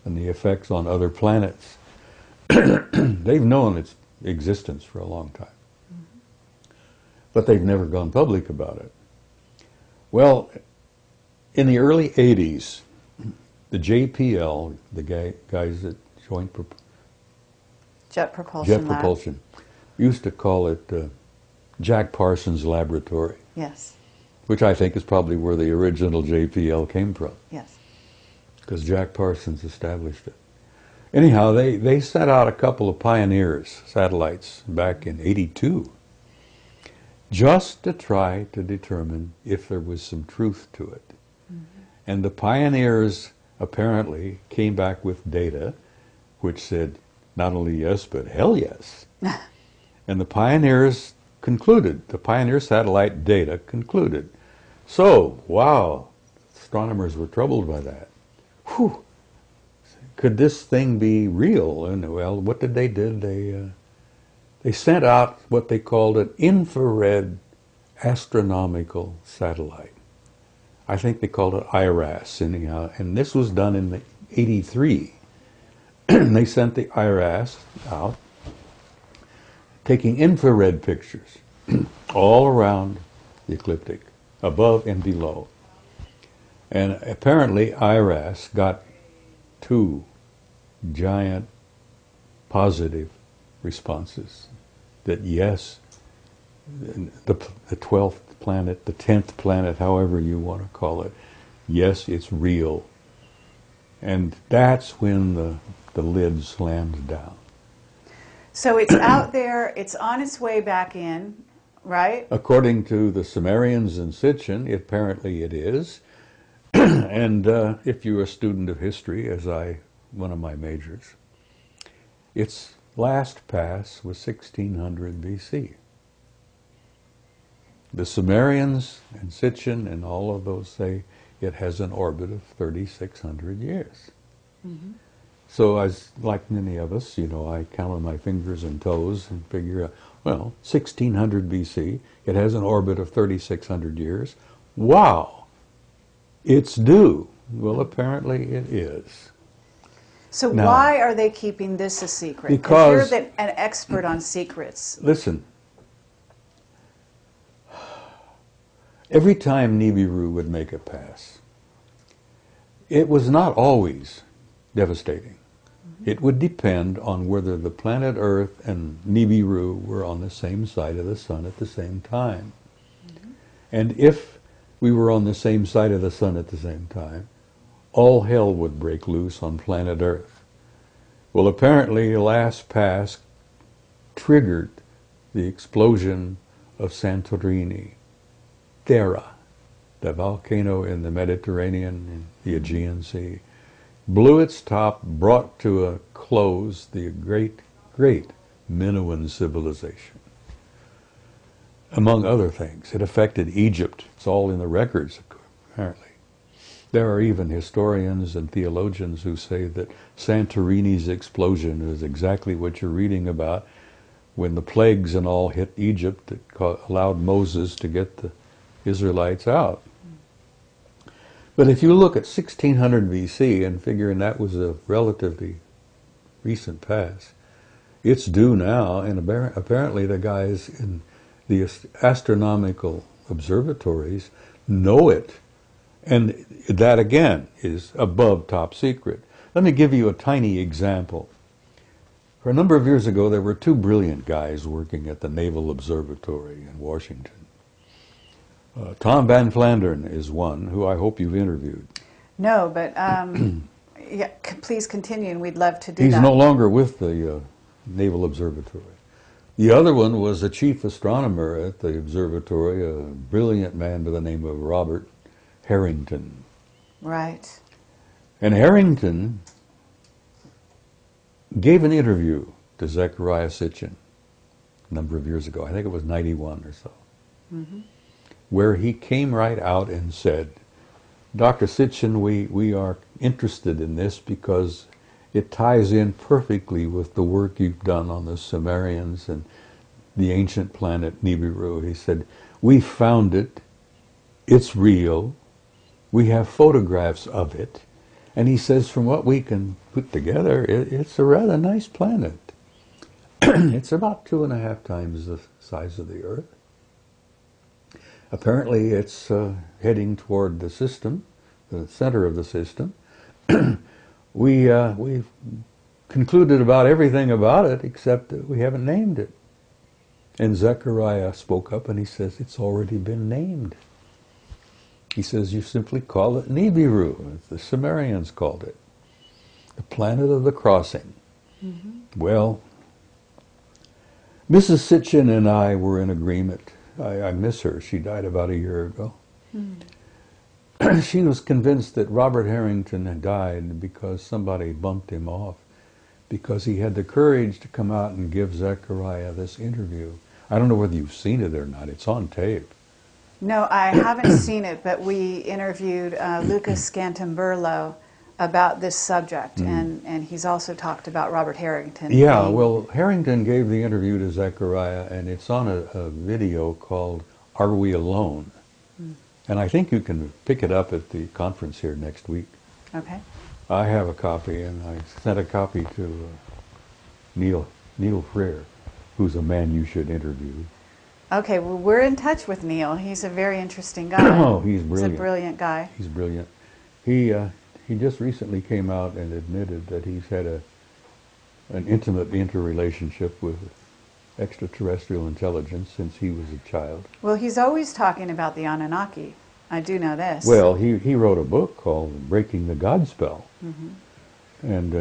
and the effects on other planets. They've known its existence for a long time, but they've never gone public about it. Well, in the early 80s, the JPL, the guys at
Jet Propulsion,
used to call it Jack Parsons Laboratory.
Yes.
Which I think is probably where the original JPL came from.
Yes.
Because Jack Parsons established it. Anyhow, they sent out a couple of Pioneers satellites back in '82. just to try to determine if there was some truth to it. And the pioneers apparently came back with data which said not only yes, but hell yes. And the pioneers concluded, the Pioneer satellite data concluded. So, wow, astronomers were troubled by that. Whew, could this thing be real? And well, what did they do? They sent out what they called an infrared astronomical satellite. I think they called it IRAS anyhow, and this was done in '83. They sent the IRAS out, taking infrared pictures all around the ecliptic, above and below. And apparently IRAS got 2 giant positive responses that yes, the 12th planet, the 10th planet, however you want to call it, yes, it's real. And that's when the lid slammed down.
So it's out there, it's on its way back in, right?
According to the Sumerians in Sitchin, apparently it is. And if you're a student of history, as one of my majors, its last pass was 1600 BC. The Sumerians and Sitchin and all of those say it has an orbit of 3,600 years. Mm-hmm. So as like many of us, I count on my fingers and toes and figure out, well, 1600 BC, it has an orbit of 3,600 years. Wow, it's due. Well, apparently it is.
So
now,
why are they keeping this a secret?
Because
you're an expert on secrets.
Listen, every time Nibiru would make a pass, it was not always devastating. Mm-hmm. It would depend on whether the planet Earth and Nibiru were on the same side of the sun at the same time. Mm-hmm. And if we were on the same side of the sun at the same time, all hell would break loose on planet Earth. Well, apparently the last pass triggered the explosion of Santorini, Thera, the volcano in the Mediterranean and the Aegean Sea, blew its top, brought to a close the great, great Minoan civilization. Among other things, it affected Egypt. It's all in the records, apparently. There are even historians and theologians who say that Santorini's explosion is exactly what you're reading about when the plagues and all hit Egypt that allowed Moses to get the Israelites out. But if you look at 1600 BC and figuring that was a relatively recent pass, it's due now, and apparently the guys in the astronomical observatories know it. And that, again, is above top secret. Let me give you a tiny example. For a number of years ago, there were 2 brilliant guys working at the Naval Observatory in Washington. Tom Van Flandern is one, who I hope you've interviewed.
No, but yeah, please continue, and we'd love to do that.
He's no longer with the Naval Observatory. The other one was a chief astronomer at the observatory, a brilliant man by the name of Robert Harrington.
Right.
And Harrington gave an interview to Zecharia Sitchin a number of years ago. I think it was 91 or so. Mm-hmm. Where he came right out and said, Dr. Sitchin, we are interested in this because it ties in perfectly with the work you've done on the Sumerians and the ancient planet Nibiru. He said, we found it, it's real, we have photographs of it, and he says from what we can put together, it's a rather nice planet. It's about 2.5 times the size of the Earth. Apparently it's heading toward the system, the center of the system. We've concluded about everything about it except that we haven't named it. And Zecharia spoke up and he says, it's already been named. He says, you simply call it Nibiru, as the Sumerians called it, the planet of the crossing. Mm-hmm. Well, Mrs. Sitchin and I were in agreement I miss her. She died about a year ago. She was convinced that Robert Harrington had died because somebody bumped him off, because he had the courage to come out and give Zechariah this interview. I don't know whether you've seen it or not. It's on tape.
No, I haven't seen it, but we interviewed Lucas Scantamburlo about this subject, and he's also talked about Robert Harrington.
Yeah, well, Harrington gave the interview to Zechariah, and it's on a video called Are We Alone? And I think you can pick it up at the conference here next week.
Okay.
I have a copy, and I sent a copy to Neil Freer, who's a man you should interview.
Okay, well, we're in touch with Neil. He's a very interesting guy.
Oh, he's brilliant.
He's a brilliant guy.
He's brilliant. He just recently came out and admitted that he's had an intimate interrelationship with extraterrestrial intelligence since he was a child.
Well, he's always talking about the Anunnaki. I do know this.
Well, he wrote a book called Breaking the God Spell. And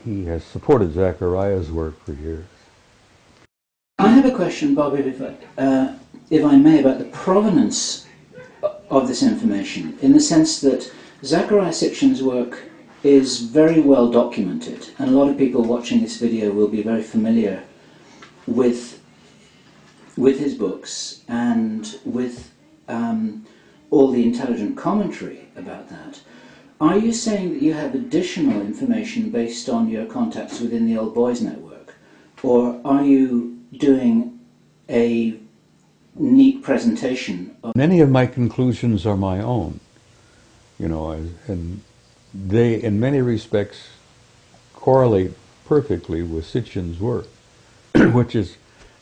he has supported Zechariah's work for years.
I have a question, Bob, if I may, about the provenance of this information, in the sense that Zechariah Sitchin's work is very well documented, and a lot of people watching this video will be very familiar with his books and with all the intelligent commentary about that. Are you saying that you have additional information based on your contacts within the Old Boys Network, or are you doing a neat presentation of...
Many of my conclusions are my own, and they, in many respects, correlate perfectly with Sitchin's work, which is,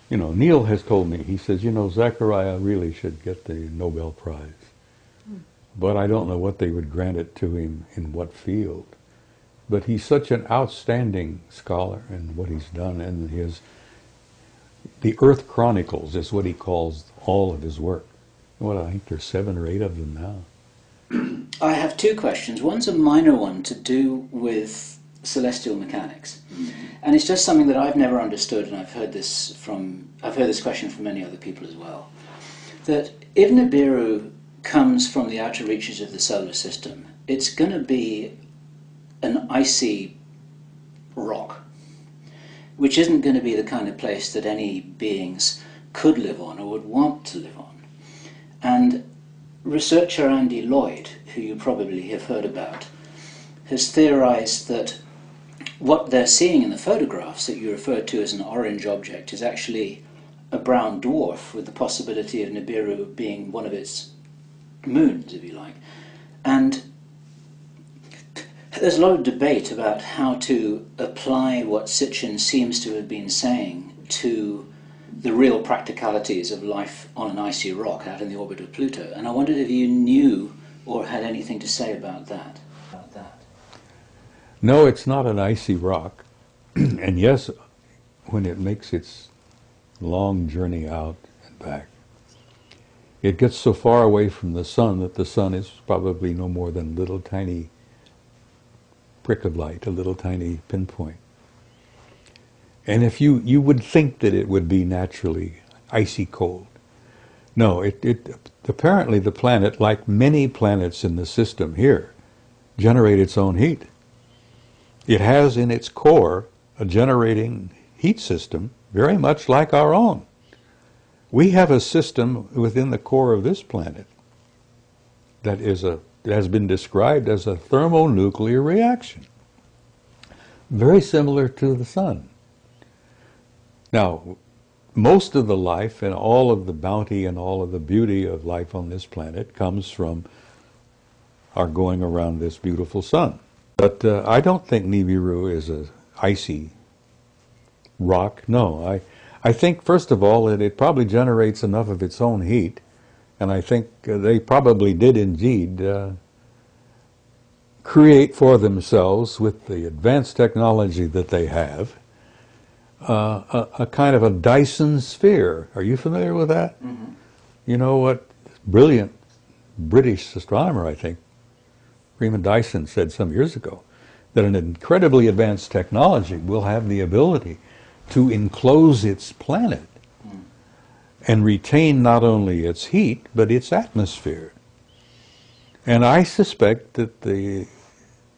Neil has told me, he says, Zechariah really should get the Nobel Prize. But I don't know what they would grant it to him in what field. But he's such an outstanding scholar in what he's done, and the Earth Chronicles is what he calls all of his work. I think there's 7 or 8 of them now.
I have 2 questions. One's a minor one to do with celestial mechanics. And it's just something that I've never understood, and I've heard this question from many other people as well. That if Nibiru comes from the outer reaches of the solar system, it's going to be an icy rock, which isn't going to be the kind of place that any beings could live on or would want to live on. And researcher Andy Lloyd, who you probably have heard about, has theorized that what they're seeing in the photographs that you referred to as an orange object is actually a brown dwarf, with the possibility of Nibiru being one of its moons, if you like. And there's a lot of debate about how to apply what Sitchin seems to have been saying to the real practicalities of life on an icy rock out in the orbit of Pluto. And I wondered if you knew or had anything to say about that.
No, it's not an icy rock. And yes, when it makes its long journey out and back, it gets so far away from the sun that the sun is probably no more than a little tiny prick of light, a little tiny pinpoint. And if you would think that it would be naturally icy cold. No, apparently the planet, like many planets in the system here, generate its own heat. It has in its core a generating heat system very much like our own. We have a system within the core of this planet that has been described as a thermonuclear reaction, very similar to the sun. Now, most of the life and all of the bounty and all of the beauty of life on this planet comes from our going around this beautiful sun. But I don't think Nibiru is an icy rock. No, I think, first of all, that it probably generates enough of its own heat, and I think they probably did indeed create for themselves, with the advanced technology that they have, a kind of a Dyson sphere. Are you familiar with that? Mm-hmm. You know what? Brilliant British astronomer, I think, Freeman Dyson, said some years ago that an incredibly advanced technology will have the ability to enclose its planet. and retain not only its heat, but its atmosphere. And I suspect that the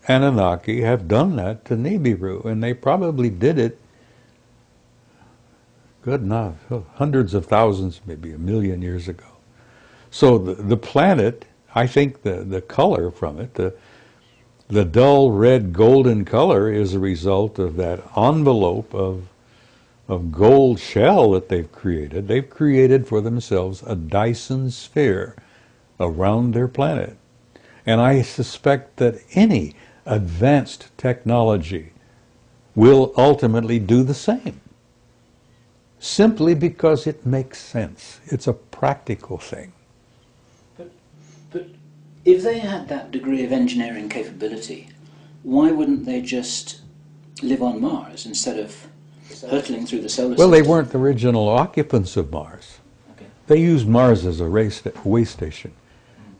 Anunnaki have done that to Nibiru, and they probably did it, good enough, hundreds of thousands, maybe 1,000,000 years ago. So the planet, I think the color from it, the dull red golden color is a result of that envelope of gold shell that they've created. They've created for themselves a Dyson sphere around their planet. And I suspect that any advanced technology will ultimately do the same, simply because it makes sense. It's a practical thing.
But if they had that degree of engineering capability, why wouldn't they just live on Mars instead of hurtling through the solar system?
Well, they weren't the original occupants of Mars.
Okay.
They used Mars as a way station,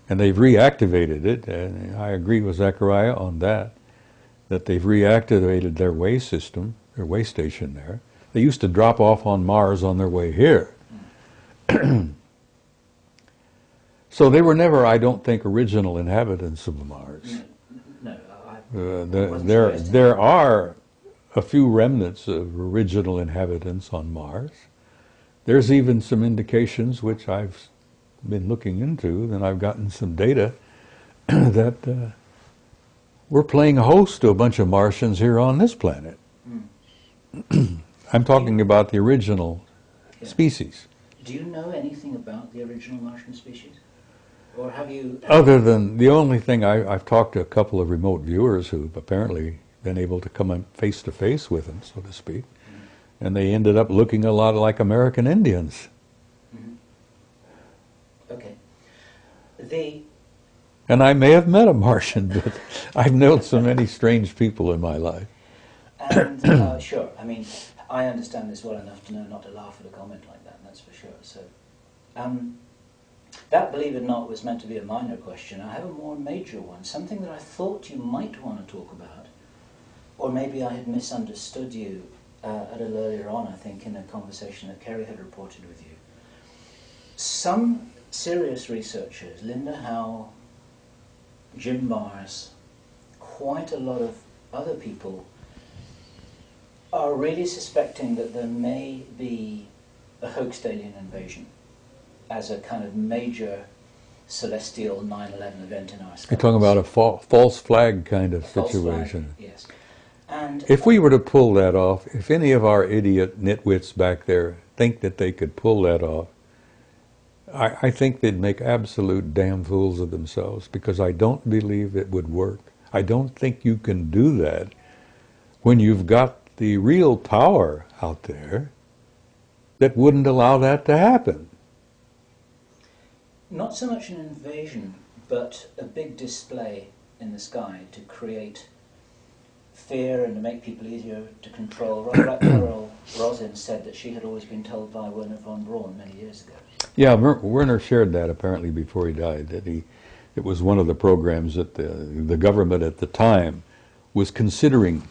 and they've reactivated it, and I agree with Zechariah on that they've reactivated their way system, their way station there. They used to drop off on Mars on their way here. So they were never, I don't think, original inhabitants of Mars. There are a few remnants of original inhabitants on Mars. There's even some indications, which I've been looking into, and I've gotten some data, that we're playing host to a bunch of Martians here on this planet. I'm talking about the original species.
Do you know anything about the original Martian species? Or have you...
Other than the only thing, I've talked to a couple of remote viewers who've apparently been able to come face to face with them, so to speak, and they ended up looking a lot like American Indians.
Okay.
And I may have met a Martian, but I've known so many strange people in my life.
And sure, I mean, I understand this well enough to know not to laugh at a comment like that, that's for sure. So, that, believe it or not, was meant to be a minor question. I have a more major one, something that I thought you might want to talk about, or maybe I had misunderstood you a little earlier on, I think, in a conversation that Kerry had reported with you. Some serious researchers, Linda Howe, Jim Mars, quite a lot of other people, are really suspecting that there may be a hoax alien invasion as a kind of major celestial 9/11 event in our sky.
You're talking about a false flag kind of situation.
Flag, yes. And
if we were to pull that off, if any of our idiot nitwits back there think that they could pull that off, I think they'd make absolute damn fools of themselves, because I don't believe it would work. I don't think you can do that when you've got the real power out there that wouldn't allow that to happen.
Not so much an invasion, but a big display in the sky to create fear and to make people easier to control. Carol Rosin said that she had always been told by Werner von Braun many years ago.
Yeah, Werner shared that apparently before he died, that it was one of the programs that the government at the time was considering.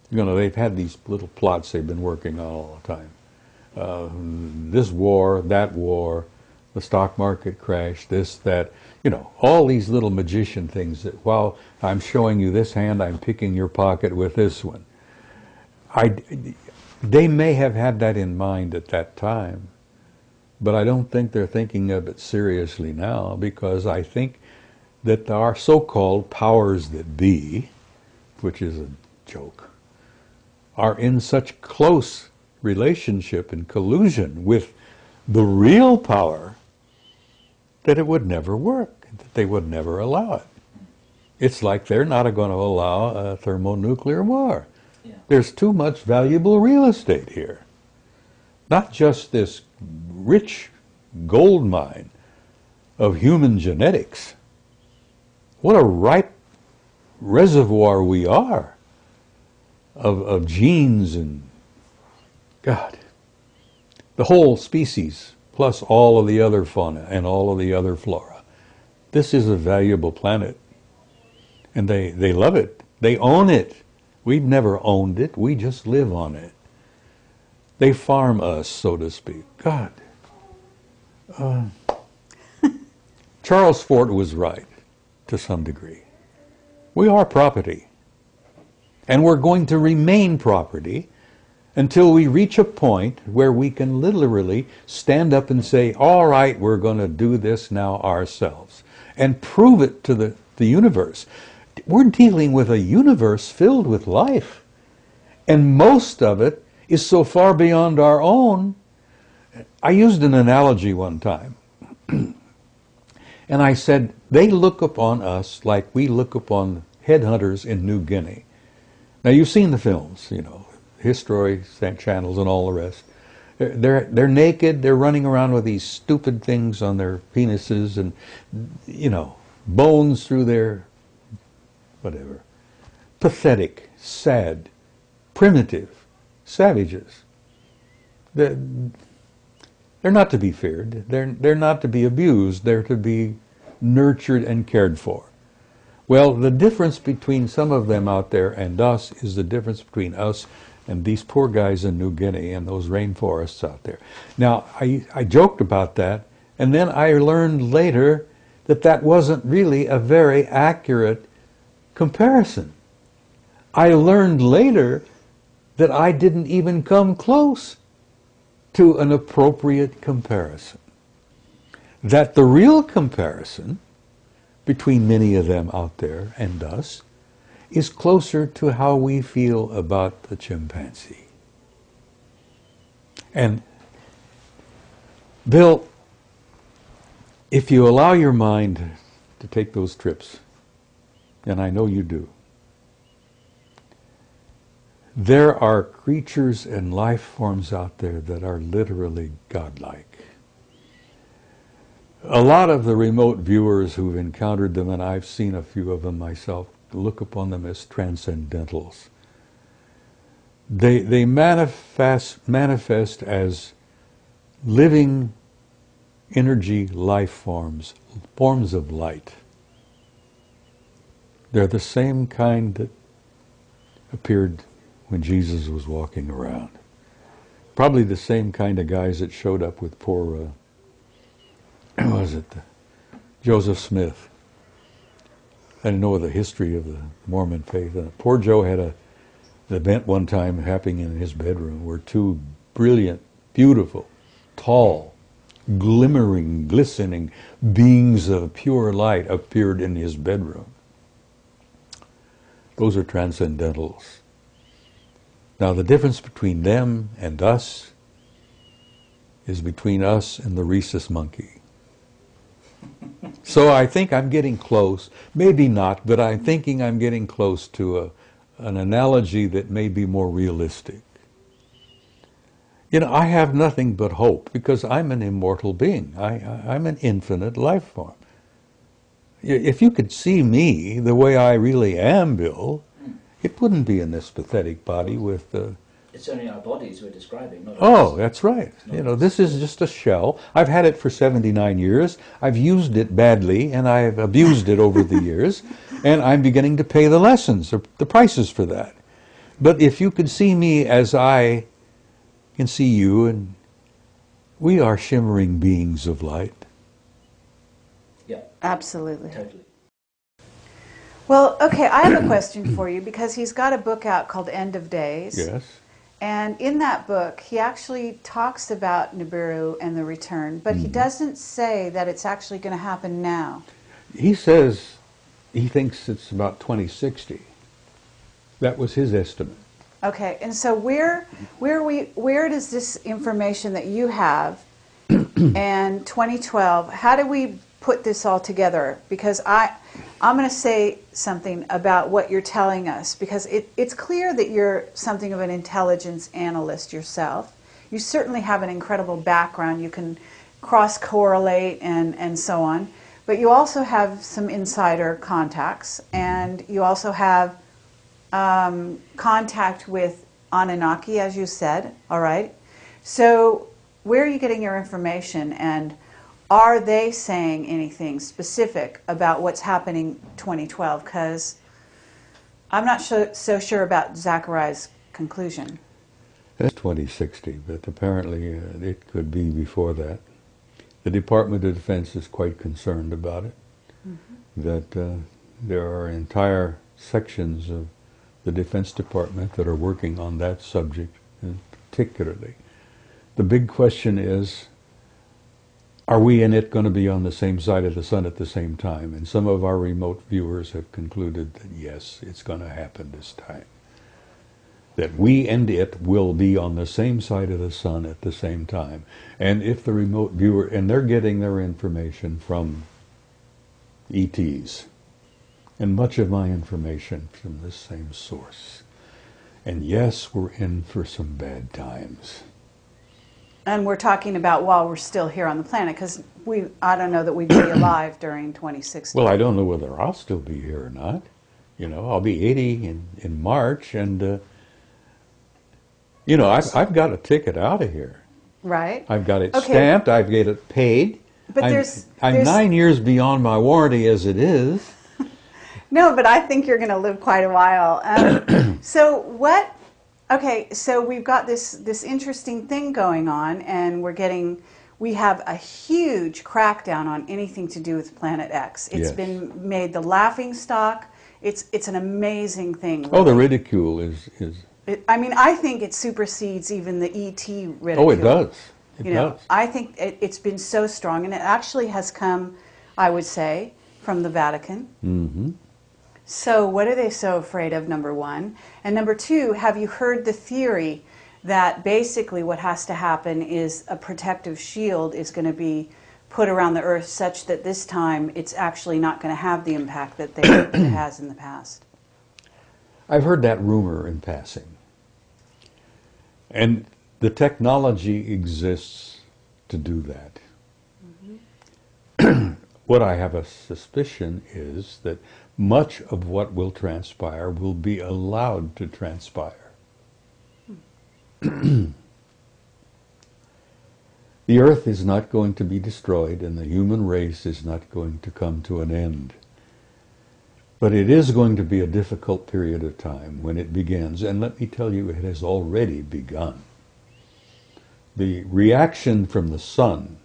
You know, they've had these little plots they've been working on all the time. This war, that war, the stock market crash, this, that, you know, all these little magician things that while I'm showing you this hand, I'm picking your pocket with this one. They may have had that in mind at that time, but I don't think they're thinking of it seriously now, because I think that our so-called powers that be, which is a joke, are in such close relationship and collusion with the real power that it would never work, that they would never allow it. It's like they're not going to allow a thermonuclear war. Yeah. There's too much valuable real estate here. Not just this rich gold mine of human genetics. What a ripe reservoir we are of genes and, God, the whole species, plus all of the other fauna and all of the other flora. This is a valuable planet. And they love it. They own it. We've never owned it. We just live on it. They farm us, so to speak. God, Charles Fort was right to some degree. We are property. And we're going to remain property until we reach a point where we can literally stand up and say, all right, we're going to do this now ourselves, and prove it to the universe. We're dealing with a universe filled with life, and most of it is so far beyond our own. I used an analogy one time, and I said, they look upon us like we look upon headhunters in New Guinea. Now, you've seen the films, you know, History channels and all the rest. They're naked, they're running around with these stupid things on their penises and, you know, bones through their whatever. Pathetic, sad, primitive, savages. They're not to be feared. They're not to be abused. They're to be nurtured and cared for. Well, the difference between some of them out there and us is the difference between us and these poor guys in New Guinea and those rainforests out there. Now, I joked about that, and then I learned later that that wasn't really a very accurate comparison. I learned later that I didn't even come close to an appropriate comparison. That the real comparison between many of them out there and us is closer to how we feel about the chimpanzee. And Bill, if you allow your mind to take those trips, and I know you do, there are creatures and life forms out there that are literally godlike. A lot of the remote viewers who've encountered them, and I've seen a few of them myself, look upon them as transcendentals. They manifest as living energy life forms, forms of light. They're the same kind that appeared when Jesus was walking around. Probably the same kind of guys that showed up with poor, Joseph Smith. I didn't know the history of the Mormon faith. Poor Joe had an event one time happening in his bedroom where two brilliant, beautiful, tall, glimmering, glistening beings of pure light appeared in his bedroom. Those are transcendentals. Now, the difference between them and us is between us and the rhesus monkey. So I think I'm getting close, maybe not, but I'm thinking I'm getting close to an analogy that may be more realistic. You know, I have nothing but hope because I'm an immortal being. I'm an infinite life form. If you could see me the way I really am, Bill, it wouldn't be in this pathetic body with
It's only our bodies we're describing, not
Oh,
us.
that's right. You know, this is just a shell. I've had it for 79 years. I've used it badly, and I've abused it over the years, and I'm beginning to pay the lessons, or the prices for that. But if you could see me as I can see you, and we are shimmering beings of light.
Yeah,
Absolutely.
totally.
Well, okay, I have a question for you because he's got a book out called End of Days.
Yes.
And in that book, he actually talks about Nibiru and the return, but he doesn't say that it's actually going to happen now.
He says he thinks it's about 2060. That was his estimate.
Okay, and so where does this information that you have and 2012, how do we put this all together? Because I'm going to say something about what you're telling us, because it's clear that you're something of an intelligence analyst yourself. You certainly have an incredible background. You can cross-correlate and so on. But you also have some insider contacts, and you also have contact with Anunnaki, as you said, all right? So where are you getting your information, and are they saying anything specific about what's happening 2012? Because I'm not so sure about Zachariah's conclusion.
That's 2060, but apparently it could be before that. The Department of Defense is quite concerned about it, that there are entire sections of the Defense Department that are working on that subject particularly. The big question is, are we and it going to be on the same side of the sun at the same time? And some of our remote viewers have concluded that yes, it's going to happen this time. That we and it will be on the same side of the sun at the same time. And if the remote viewer, and they're getting their information from ETs, and much of my information from the same source. And yes, we're in for some bad times.
And we're talking about while we're still here on the planet, because I don't know that we'd be alive during 2060.
Well, I don't know whether I'll still be here or not. You know, I'll be 80 in March, and you know, I've got a ticket out of here.
Right.
I've got it stamped. I've got it paid.
But
I'm 9 years beyond my warranty as it is.
No, but I think you're going to live quite a while. So we've got this interesting thing going on, and we have a huge crackdown on anything to do with Planet X. It's been made the laughing stock. It's an amazing thing. Really.
Oh, the ridicule is.
I think it supersedes even the ET ridicule.
Oh, it does. It does.
I think it's been so strong, and it actually has come, I would say, from the Vatican. Mm-hmm. So what are they so afraid of, number one? And number two, have you heard the theory that basically what has to happen is a protective shield is going to be put around the Earth such that this time it's actually not going to have the impact that it has in the past?
I've heard that rumor in passing. And the technology exists to do that. Mm-hmm. What I have a suspicion is that much of what will transpire will be allowed to transpire. The Earth is not going to be destroyed, and the human race is not going to come to an end. But it is going to be a difficult period of time when it begins, and let me tell you, it has already begun. The reaction from the sun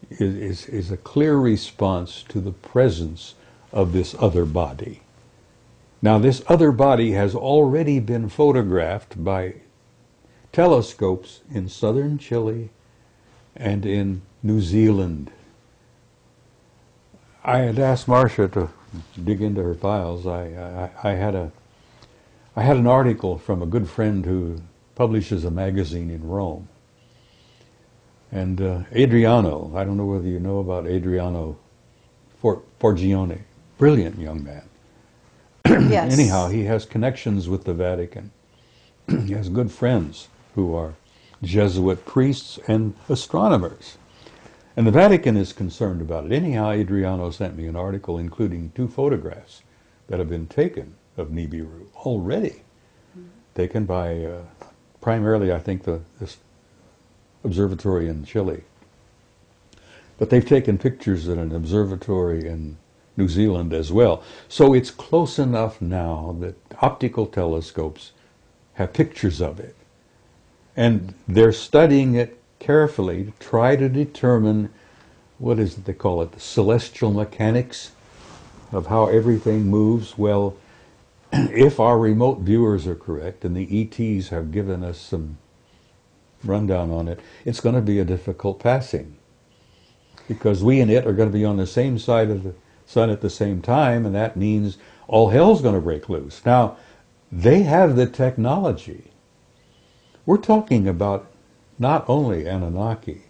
is a clear response to the presence of this other body. Now, this other body has already been photographed by telescopes in southern Chile and in New Zealand. I had asked Marcia to dig into her files. I had an article from a good friend who publishes a magazine in Rome. And Adriano, I don't know whether you know about Adriano Forgione, brilliant young man.
Yes.
Anyhow, he has connections with the Vatican. He has good friends who are Jesuit priests and astronomers. And the Vatican is concerned about it. Anyhow, Adriano sent me an article including 2 photographs that have been taken of Nibiru already. Taken by primarily, I think, this observatory in Chile. But they've taken pictures at an observatory in New Zealand as well. So it's close enough now that optical telescopes have pictures of it. And they're studying it carefully to try to determine, what is it they call it, the celestial mechanics of how everything moves. Well, if our remote viewers are correct, and the ETs have given us some rundown on it, it's going to be a difficult passing. Because we and it are going to be on the same side of the sun at the same time, and that means all hell's going to break loose. Now, they have the technology. We're talking about not only Anunnaki.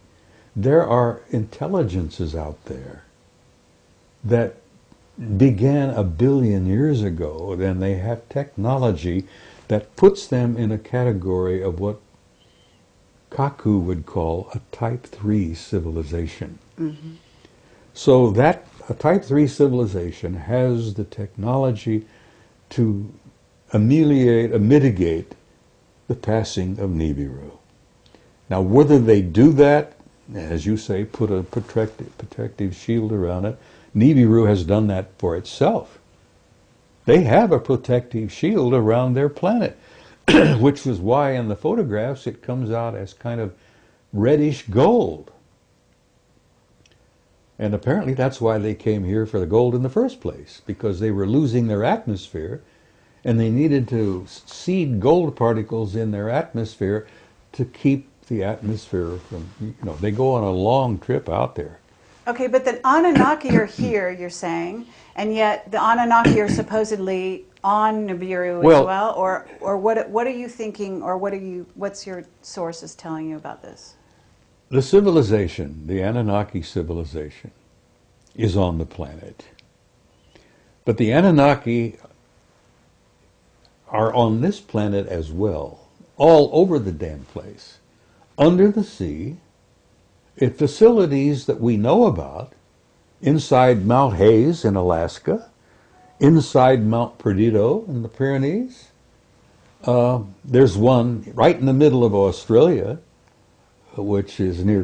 There are intelligences out there that began 1 billion years ago, then they have technology that puts them in a category of what Kaku would call a Type 3 civilization. Mm-hmm. So that a Type 3 civilization has the technology to mitigate the passing of Nibiru. Now, whether they do that, as you say, put a protective shield around it, Nibiru has done that for itself. They have a protective shield around their planet, which is why in the photographs it comes out as kind of reddish gold. And apparently that's why they came here for the gold in the first place, because they were losing their atmosphere, and they needed to seed gold particles in their atmosphere to keep the atmosphere from, they go on a long trip out there.
Okay, but the Anunnaki are here, you're saying, and yet the Anunnaki are supposedly on Nibiru as well, or what are you thinking, or what's your sources telling you about this?
The civilization, the Anunnaki civilization, is on the planet. But the Anunnaki are on this planet as well, all over the damn place, under the sea, at facilities that we know about, inside Mount Hayes in Alaska, inside Mount Perdido in the Pyrenees. There's one right in the middle of Australia, which is near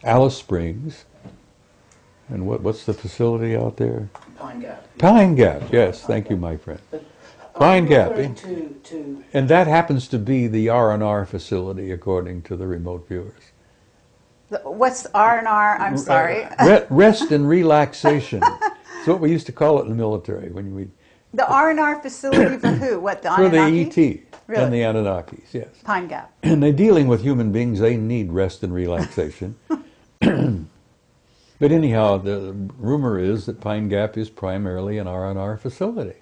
Alice Springs. And what's the facility out there?
Pine Gap.
Pine Gap, yes. Thank you, my friend. Pine Gap. And that happens to be the R&R facility, according to the remote viewers.
What's R&R? I'm sorry.
Rest and relaxation. It's what we used to call it in the military when we.
The R&R facility for who? What, the Anunnaki?
For the ET
Really?
and the Anunnakis, yes.
Pine Gap.
And they're dealing with human beings. They need rest and relaxation. But anyhow, the rumor is that Pine Gap is primarily an R&R facility.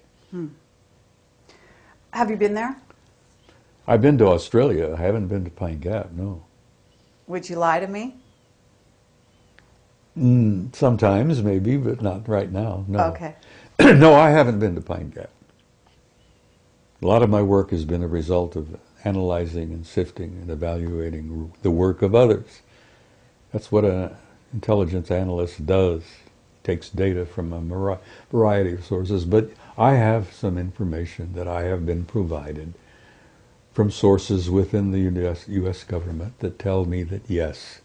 Have you been there?
I've been to Australia. I haven't been to Pine Gap, no.
Would you lie to me?
Sometimes, maybe, but not right now, no.
Okay.
No, I haven't been to Pine Gap. A lot of my work has been a result of analyzing and sifting and evaluating the work of others. That's what an intelligence analyst does. Takes data from a variety of sources, but I have some information that I have been provided from sources within the U.S. government that tell me that yes,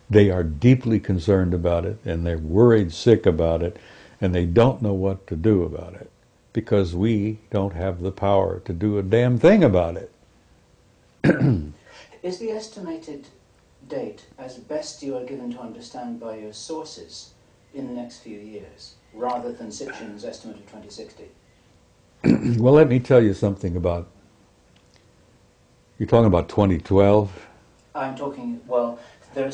they are deeply concerned about it, and they're worried sick about it, and they don't know what to do about it, because we don't have the power to do a damn thing about it.
Is the estimated date, as best you are given to understand by your sources, in the next few years, rather than Sitchin's estimate of 2060?
Well, let me tell you something about, you're talking about 2012?
I'm talking, well, there are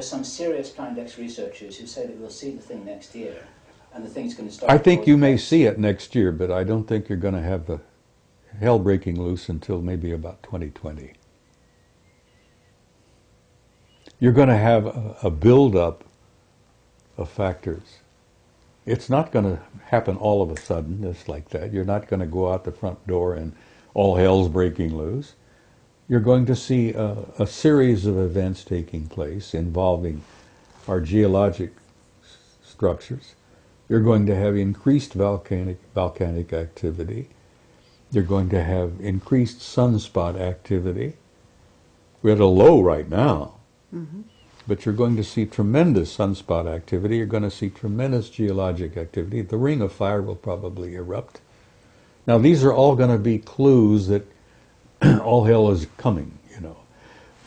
some serious Planetx researchers who say that we'll see the thing next year, and the thing's going to start.
I think you may see it next year, but I don't think you're going to have the hell breaking loose until maybe about 2020. You're going to have a build-up of factors. It's not going to happen all of a sudden, just like that. You're not going to go out the front door and all hell's breaking loose. You're going to see a series of events taking place involving our geologic structures. You're going to have increased volcanic activity. You're going to have increased sunspot activity. We're at a low right now. Mm-hmm. But you're going to see tremendous sunspot activity. You're going to see tremendous geologic activity. The ring of fire will probably erupt. Now, these are all going to be clues that all hell is coming,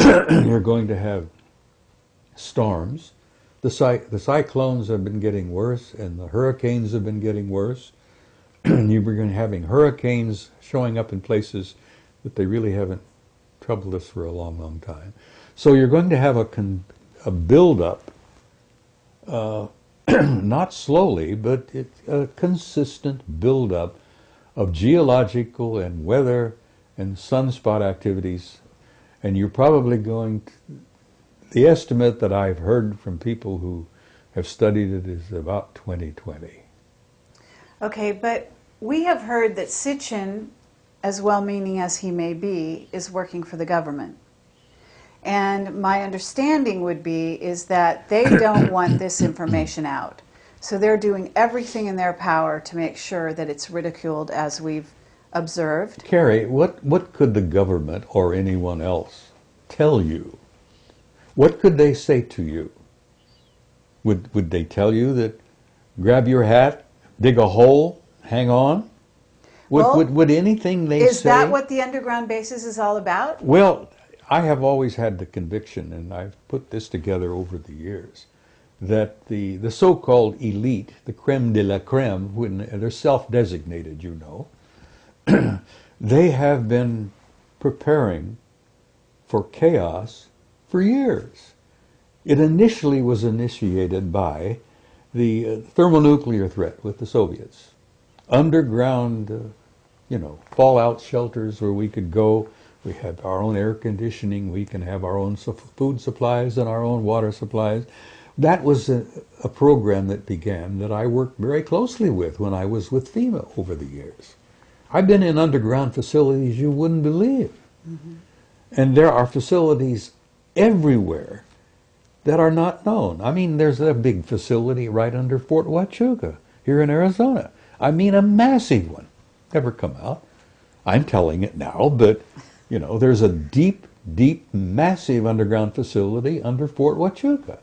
You're going to have storms. The cyclones have been getting worse, and the hurricanes have been getting worse. You're going to be having hurricanes showing up in places that they really haven't troubled us for a long, long time. So you're going to have a build-up, not slowly, but a consistent build-up of geological and weather and sunspot activities. And you're probably going to, the estimate that I've heard from people who have studied it is about 2020.
Okay, but we have heard that Sitchin, as well-meaning as he may be, is working for the government. And my understanding would be is that they don't want this information out. So they're doing everything in their power to make sure that it's ridiculed, as we've observed.
Carrie, what could the government or anyone else tell you? What could they say to you? Would they tell you that grab your hat, dig a hole, hang on? Would anything they say...
Is that what the underground bases is all about?
Well, I have always had the conviction, and I've put this together over the years, that the so-called elite, the creme de la creme, when they're self-designated, you know, they have been preparing for chaos for years. It initially was initiated by the thermonuclear threat with the Soviets. Underground, fallout shelters where we could go. We had our own air conditioning. We can have our own food supplies and our own water supplies. That was a program that began that I worked very closely with when I was with FEMA over the years. I've been in underground facilities you wouldn't believe. Mm-hmm. And there are facilities everywhere that are not known. I mean, there's a big facility right under Fort Huachuca here in Arizona. I mean, a massive one. Never come out. I'm telling it now, but, there's a deep, massive underground facility under Fort Huachuca.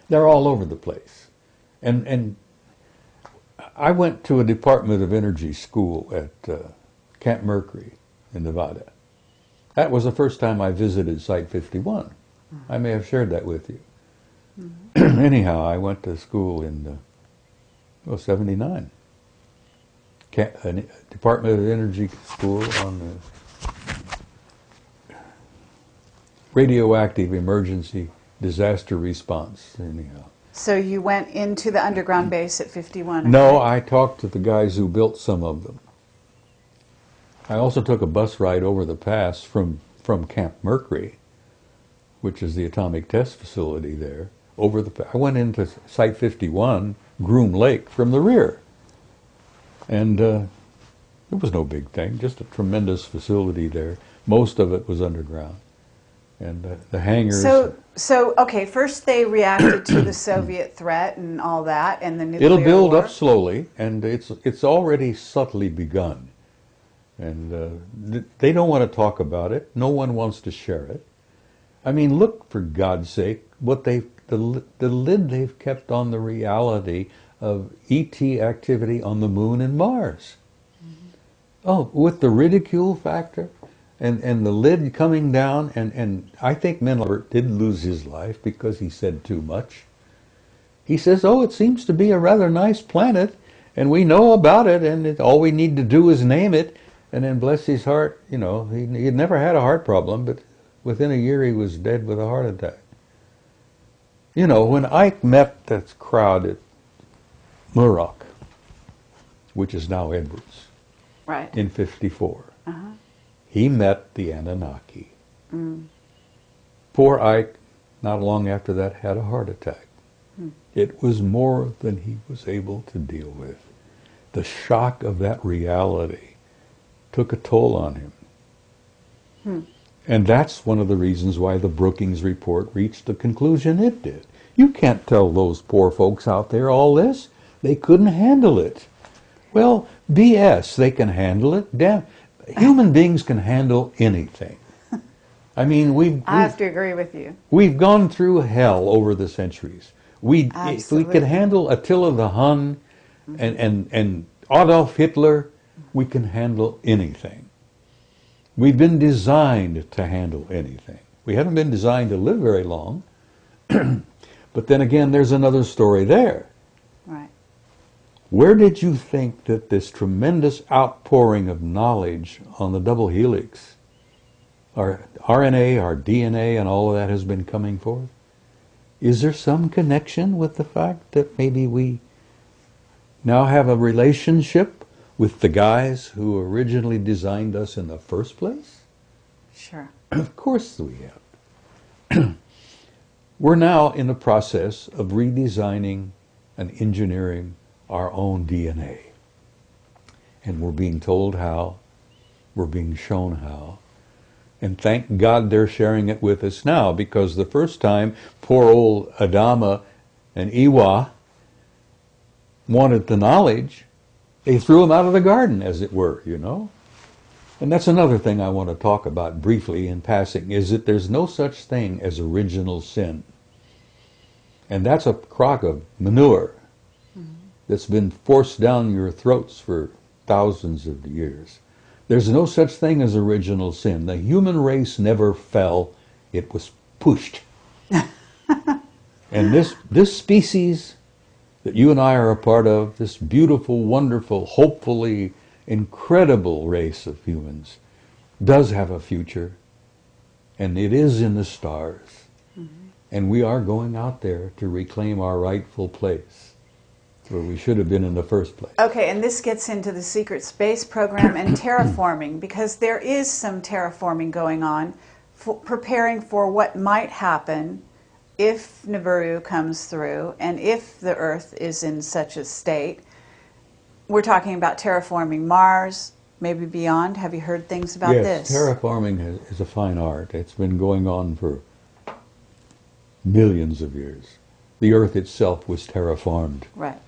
They're all over the place. And I went to a Department of Energy school at Camp Mercury in Nevada. That was the first time I visited Site 51. Mm-hmm. I may have shared that with you. Mm-hmm. Anyhow, I went to school in 79. Department of Energy school on radioactive emergency disaster response, anyhow.
So you went into the underground base at 51?
No, I talked to the guys who built some of them. I also took a bus ride over the pass from Camp Mercury, which is the atomic test facility there. I went into Site 51, Groom Lake, from the rear. And it was no big thing, just a tremendous facility there. Most of it was underground. And the hangars...
So, okay, first they reacted to the Soviet threat and all that, and the nuclear
It'll build
war.
up slowly, and it's already subtly begun. And they don't want to talk about it. No one wants to share it. I mean, look, for God's sake, the lid they've kept on the reality of ET activity on the moon and Mars. Mm-hmm. Oh, with the ridicule factor and the lid coming down, and I think Mendelberg did lose his life because he said too much. He says, it seems to be a rather nice planet, and we know about it, and all we need to do is name it. And then, bless his heart, he had never had a heart problem, but within a year he was dead with a heart attack. When Ike met that crowd at Muroc, which is now Edwards,
right,
in 54, he met the Anunnaki. Mm. Poor Ike, not long after that, had a heart attack. Mm. It was more than he was able to deal with. The shock of that reality took a toll on him. Hmm. And that's one of the reasons why the Brookings report reached the conclusion it did. You can't tell those poor folks out there all this. They couldn't handle it. Well, BS, they can handle it. Damn, human beings can handle anything. I mean,
I have to agree with you.
We've gone through hell over the centuries. If we could handle Attila the Hun and Adolf Hitler, we can handle anything. We've been designed to handle anything. We haven't been designed to live very long. But then again, there's another story there.
Right.
Where did you think that this tremendous outpouring of knowledge on the double helix, our RNA, our DNA, and all of that has been coming forth? Is there some connection with the fact that maybe we now have a relationship with the guys who originally designed us in the first place?
Sure.
Of course we have. We're now in the process of redesigning and engineering our own DNA. And we're being told how, we're being shown how. And thank God they're sharing it with us now, because the first time poor old Adama and Iwa wanted the knowledge, they threw him out of the garden, as it were, And that's another thing I want to talk about briefly in passing, is that there's no such thing as original sin. And that's a crock of manure that's been forced down your throats for thousands of years. There's no such thing as original sin. The human race never fell. It was pushed. And this species that you and I are a part of, this beautiful, wonderful, hopefully incredible race of humans, does have a future. And it is in the stars. Mm-hmm. And we are going out there to reclaim our rightful place, where we should have been in the first place.
Okay, and this gets into the secret space program and terraforming, because there is some terraforming going on, preparing for what might happen if Nibiru comes through and if the Earth is in such a state. We're talking about terraforming Mars, maybe beyond. Have you heard things about this?
Yes, terraforming is a fine art. It's been going on for millions of years. The Earth itself was terraformed.
Right.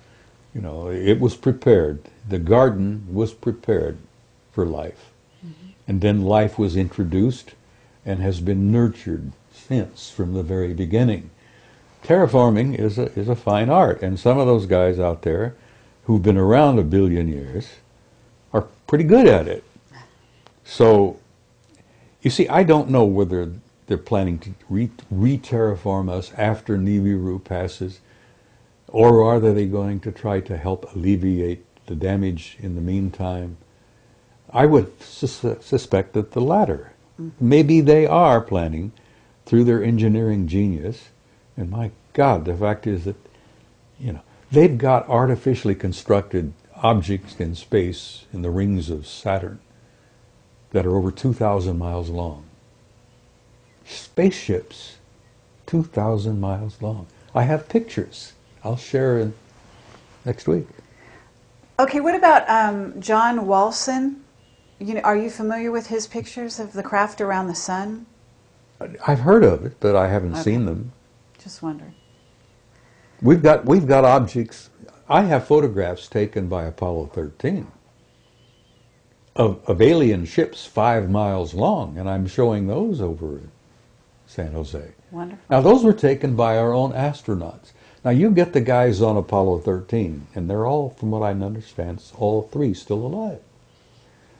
You know, it was prepared. The garden was prepared for life. Mm-hmm. And then life was introduced and has been nurtured since, from the very beginning. Terraforming is a fine art, and some of those guys out there who've been around a billion years are pretty good at it. So, you see, I don't know whether they're planning to re-terraform us after Nibiru passes, or are they going to try to help alleviate the damage in the meantime? I would suspect that the latter. Mm-hmm. Maybe they are planning, through their engineering genius, and my God, the fact is that, you know, they've got artificially constructed objects in space in the rings of Saturn that are over 2,000 miles long. Spaceships, 2,000 miles long. I have pictures. I'll share next week.
Okay, what about John Walson? You know, are you familiar with his pictures of the craft around the sun?
I've heard of it, but I haven't seen them.
Just wondering.
We've got objects. I have photographs taken by Apollo 13 of alien ships 5 miles long, and I'm showing those over in San Jose.
Wonderful.
Now, those were taken by our own astronauts. Now, you get the guys on Apollo 13, and they're all, from what I understand, all three still alive.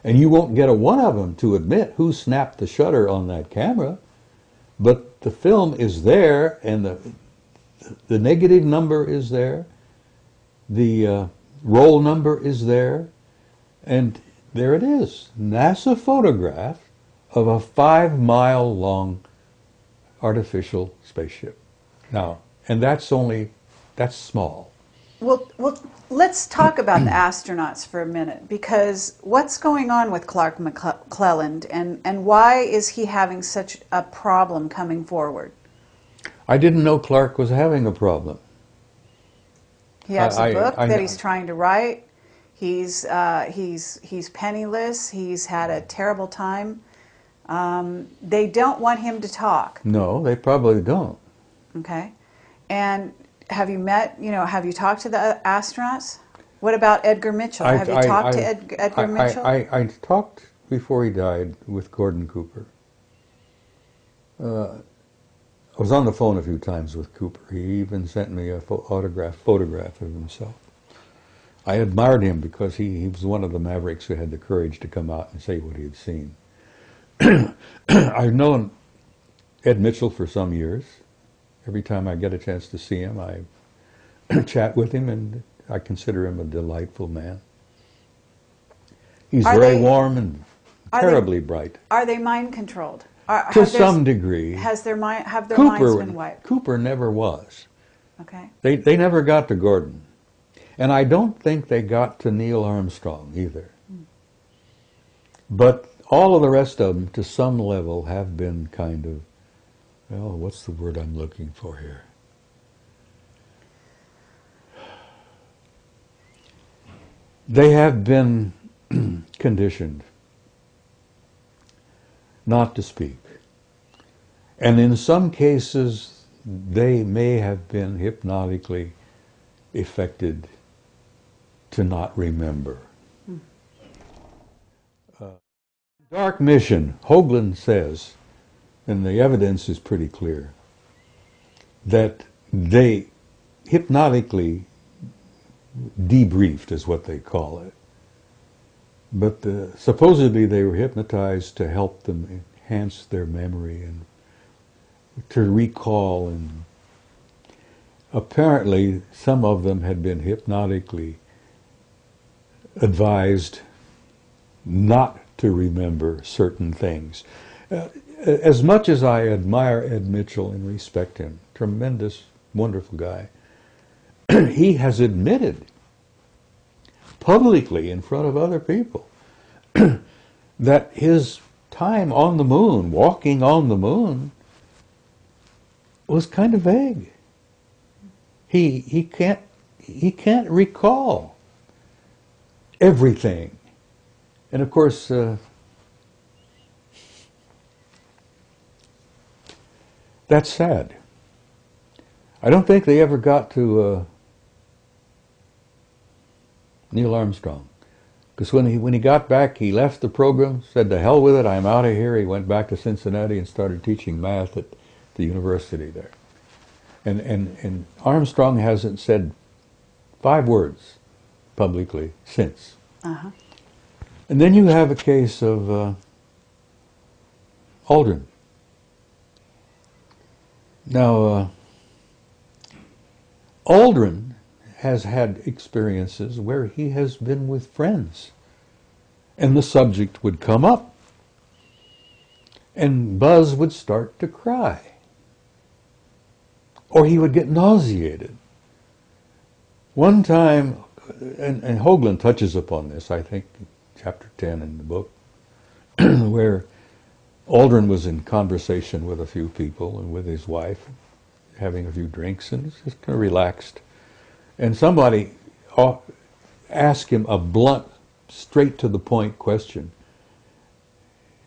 And you won't get a one of them to admit who snapped the shutter on that camera, but the film is there, and the negative number is there, the roll number is there, and there it is. NASA photograph of a 5-mile long artificial spaceship. Now, and that's small.
Well, let's talk about the astronauts for a minute, because what's going on with Clark McClelland, and why is he having such a problem coming forward?
I didn't know Clark was having a problem.
He has a book that he's trying to write. He's penniless. He's had a terrible time. They don't want him to talk.
No, they probably don't.
Okay. And have you talked to the astronauts? What about Edgar Mitchell? Have you talked to Edgar Mitchell?
I talked before he died with Gordon Cooper. I was on the phone a few times with Cooper. He even sent me a autographed photograph of himself. I admired him because he was one of the mavericks who had the courage to come out and say what he had seen. I've known Ed Mitchell for some years. Every time I get a chance to see him, I chat with him, and I consider him a delightful man. He's very warm and terribly bright.
Are they mind controlled?
To some degree.
Have their minds been wiped?
Cooper never was.
Okay.
They never got to Gordon. And I don't think they got to Neil Armstrong either. But all of the rest of them, to some level, have been kind of, well, what's the word I'm looking for here? They have been conditioned not to speak. And in some cases, they may have been hypnotically affected to not remember. Dark mission, Hoagland says, and the evidence is pretty clear, that they hypnotically debriefed, is what they call it, But supposedly they were hypnotized to help them enhance their memory and to recall. And apparently some of them had been hypnotically advised not to remember certain things. As much as I admire Ed Mitchell and respect him, tremendous, wonderful guy, he has admitted publicly in front of other people that his time on the moon, walking on the moon, was kind of vague. He can't recall everything. And of course, that's sad. I don't think they ever got to Neil Armstrong. Because when he got back, he left the program, said, to hell with it, I'm out of here. He went back to Cincinnati and started teaching math at the university there. And Armstrong hasn't said 5 words publicly since.
Uh-huh.
And then you have a case of Aldrin. Now, Aldrin has had experiences where he has been with friends, and the subject would come up, and Buzz would start to cry, or he would get nauseated. One time, and Hoagland touches upon this, I think, chapter 10 in the book, where Aldrin was in conversation with a few people and with his wife, having a few drinks, and just kind of relaxed. And somebody asked him a blunt, straight to the point question.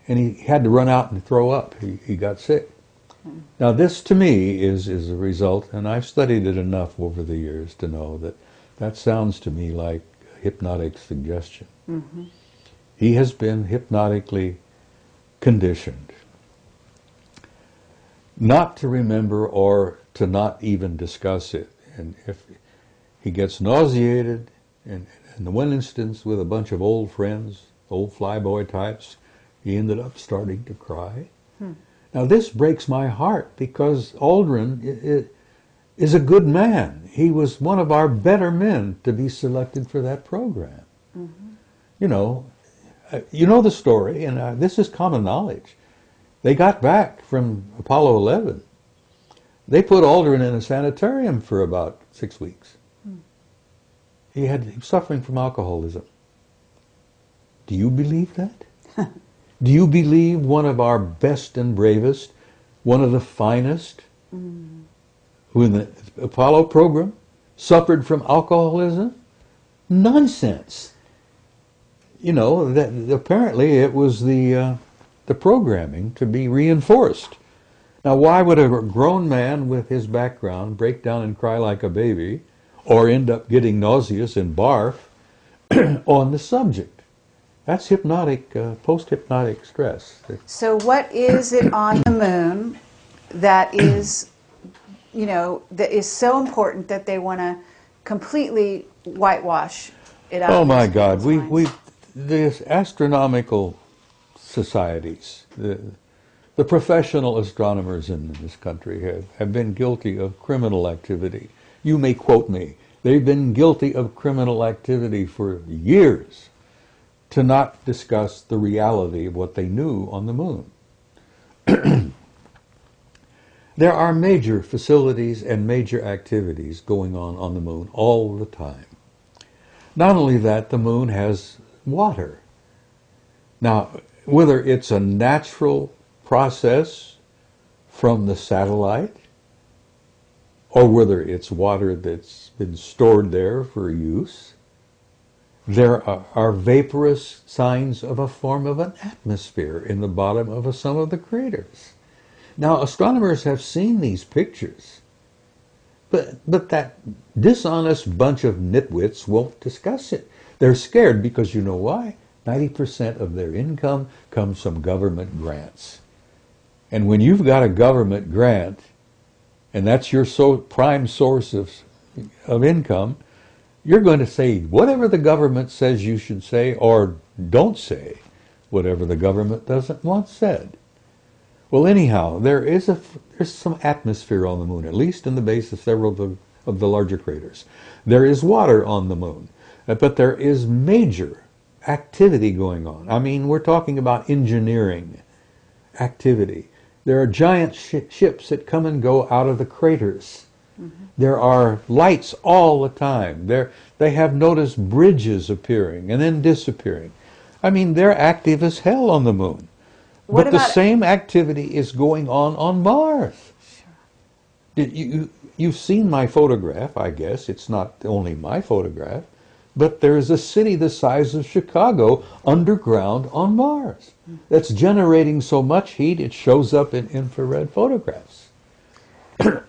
And he had to run out and throw up. He got sick. Now this to me is a result, and I've studied it enough over the years to know that sounds to me like hypnotic suggestion.
Mm-hmm.
He has been hypnotically conditioned not to remember or to not even discuss it. And if he gets nauseated, and in the one instance with a bunch of old friends, old flyboy types, he ended up starting to cry. Now this breaks my heart because Aldrin is a good man. He was one of our better men to be selected for that program. Mm-hmm. You know the story, and this is common knowledge. They got back from Apollo 11. They put Aldrin in a sanitarium for about 6 weeks. He was suffering from alcoholism. Do you believe that? Do you believe one of our best and bravest, one of the finest, who in the Apollo program suffered from alcoholism? Nonsense. You know, that apparently it was the programming to be reinforced. Now, why would a grown man with his background break down and cry like a baby, or end up getting nauseous and barf on the subject? That's hypnotic, post-hypnotic stress.
So what is it on the moon that is, that is so important that they want to completely whitewash it out?
Oh my God, the astronomical societies, the professional astronomers in this country have been guilty of criminal activity. You may quote me. They've been guilty of criminal activity for years to not discuss the reality of what they knew on the moon. There are major facilities and major activities going on the moon all the time. Not only that, the moon has water. Now, whether it's a natural process from the satellite, or whether it's water that's been stored there for use, there are vaporous signs of a form of an atmosphere in the bottom of some of the craters. Now, astronomers have seen these pictures, but that dishonest bunch of nitwits won't discuss it. They're scared because you know why? 90% of their income comes from government grants. And when you've got a government grant, and that's your prime source of income, you're going to say whatever the government says you should say, or don't say whatever the government doesn't want said. Well, anyhow, there's some atmosphere on the moon, at least in the base of several of the larger craters. There is water on the moon, but there is major activity going on. I mean, we're talking about engineering activity. There are giant ships that come and go out of the craters. Mm-hmm. There are lights all the time. They have noticed bridges appearing and then disappearing. I mean, they're active as hell on the moon. But the same activity is going on Mars. Sure. You've seen my photograph, I guess. It's not only my photograph. But there's a city the size of Chicago underground on Mars that's generating so much heat it shows up in infrared photographs.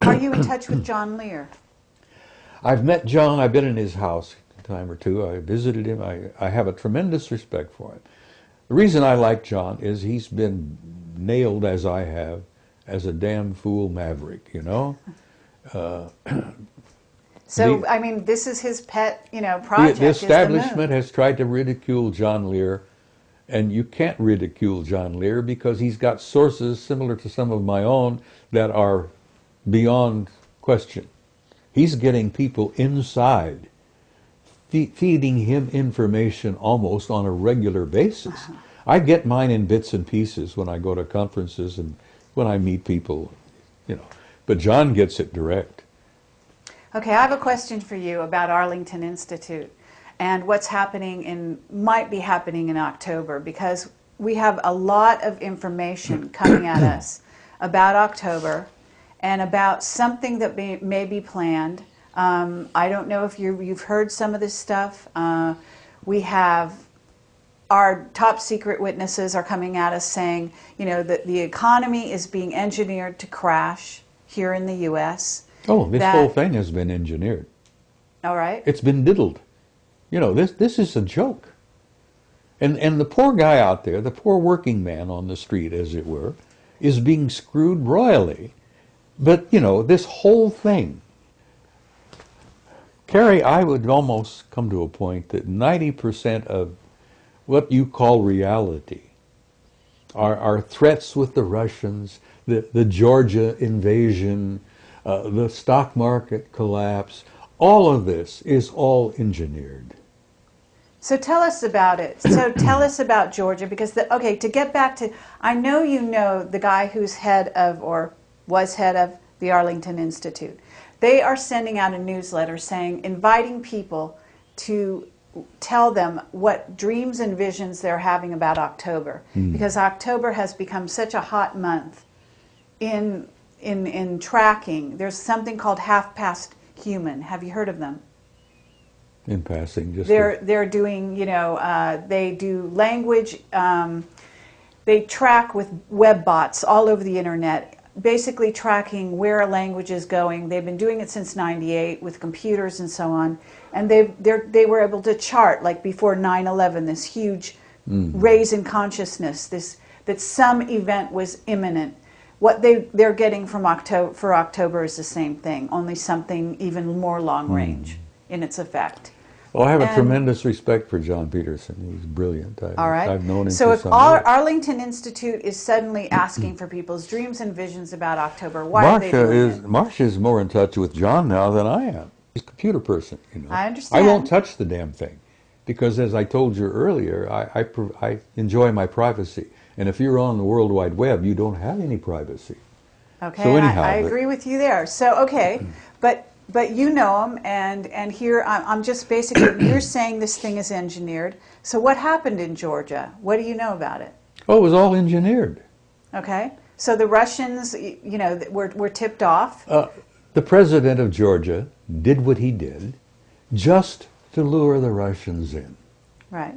Are you in touch with John Lear?
I've met John. I've been in his house a time or two. I visited him. I have a tremendous respect for him. The reason I like John is he's been nailed, as I have, as a damn fool maverick, you know?
So, I mean, this is his pet, project.
The establishment has tried to ridicule John Lear, and you can't ridicule John Lear because he's got sources similar to some of my own that are beyond question. He's getting people inside, feeding him information almost on a regular basis. Uh-huh. I get mine in bits and pieces when I go to conferences and when I meet people, But John gets it direct.
Okay, I have a question for you about Arlington Institute and what's might be happening in October, because we have a lot of information coming at us about October and about something that may be planned. I don't know if you've heard some of this stuff. We have our top secret witnesses are coming at us saying, that the economy is being engineered to crash here in the U.S.
Oh, this whole thing has been engineered.
All right.
It's been diddled. This is a joke. And the poor guy out there, the poor working man on the street, as it were, is being screwed royally. But, this whole thing, Carrie, I would almost come to a point that 90% of what you call reality are threats with the Russians, the Georgia invasion, the stock market collapse. All of this is all engineered.
So tell us about it. So tell us about Georgia, because to get back to, I know you know the guy who's head of, or was head of, the Arlington Institute. They are sending out a newsletter inviting people to tell them what dreams and visions they're having about October, because October has become such a hot month in tracking. There's something called Half Past Human. Have you heard of them?
In passing, just
they're doing, they do language. They track with web bots all over the internet, basically tracking where a language is going. They've been doing it since '98 with computers and so on, and they were able to chart, like before 9/11, this huge raise in consciousness, that some event was imminent. What they're getting from October is the same thing, only something even more long range in its effect.
Well, I have a tremendous respect for John Peterson. He's brilliant.
All right.
I've known him
so
for
if
some years.
Arlington Institute is suddenly asking for people's dreams and visions about October, why are they doing it?
Marcia is more in touch with John now than I am. He's a computer person,
I understand.
I won't touch the damn thing because, as I told you earlier, I enjoy my privacy. And if you're on the World Wide Web, you don't have any privacy.
Okay,
so anyhow,
I agree with you there. So, okay, but you know him, and here I'm just basically, you're saying this thing is engineered. So what happened in Georgia? What do you know about it?
Oh, it was all engineered.
Okay, so the Russians, were tipped off?
The president of Georgia did what he did just to lure the Russians in.
Right.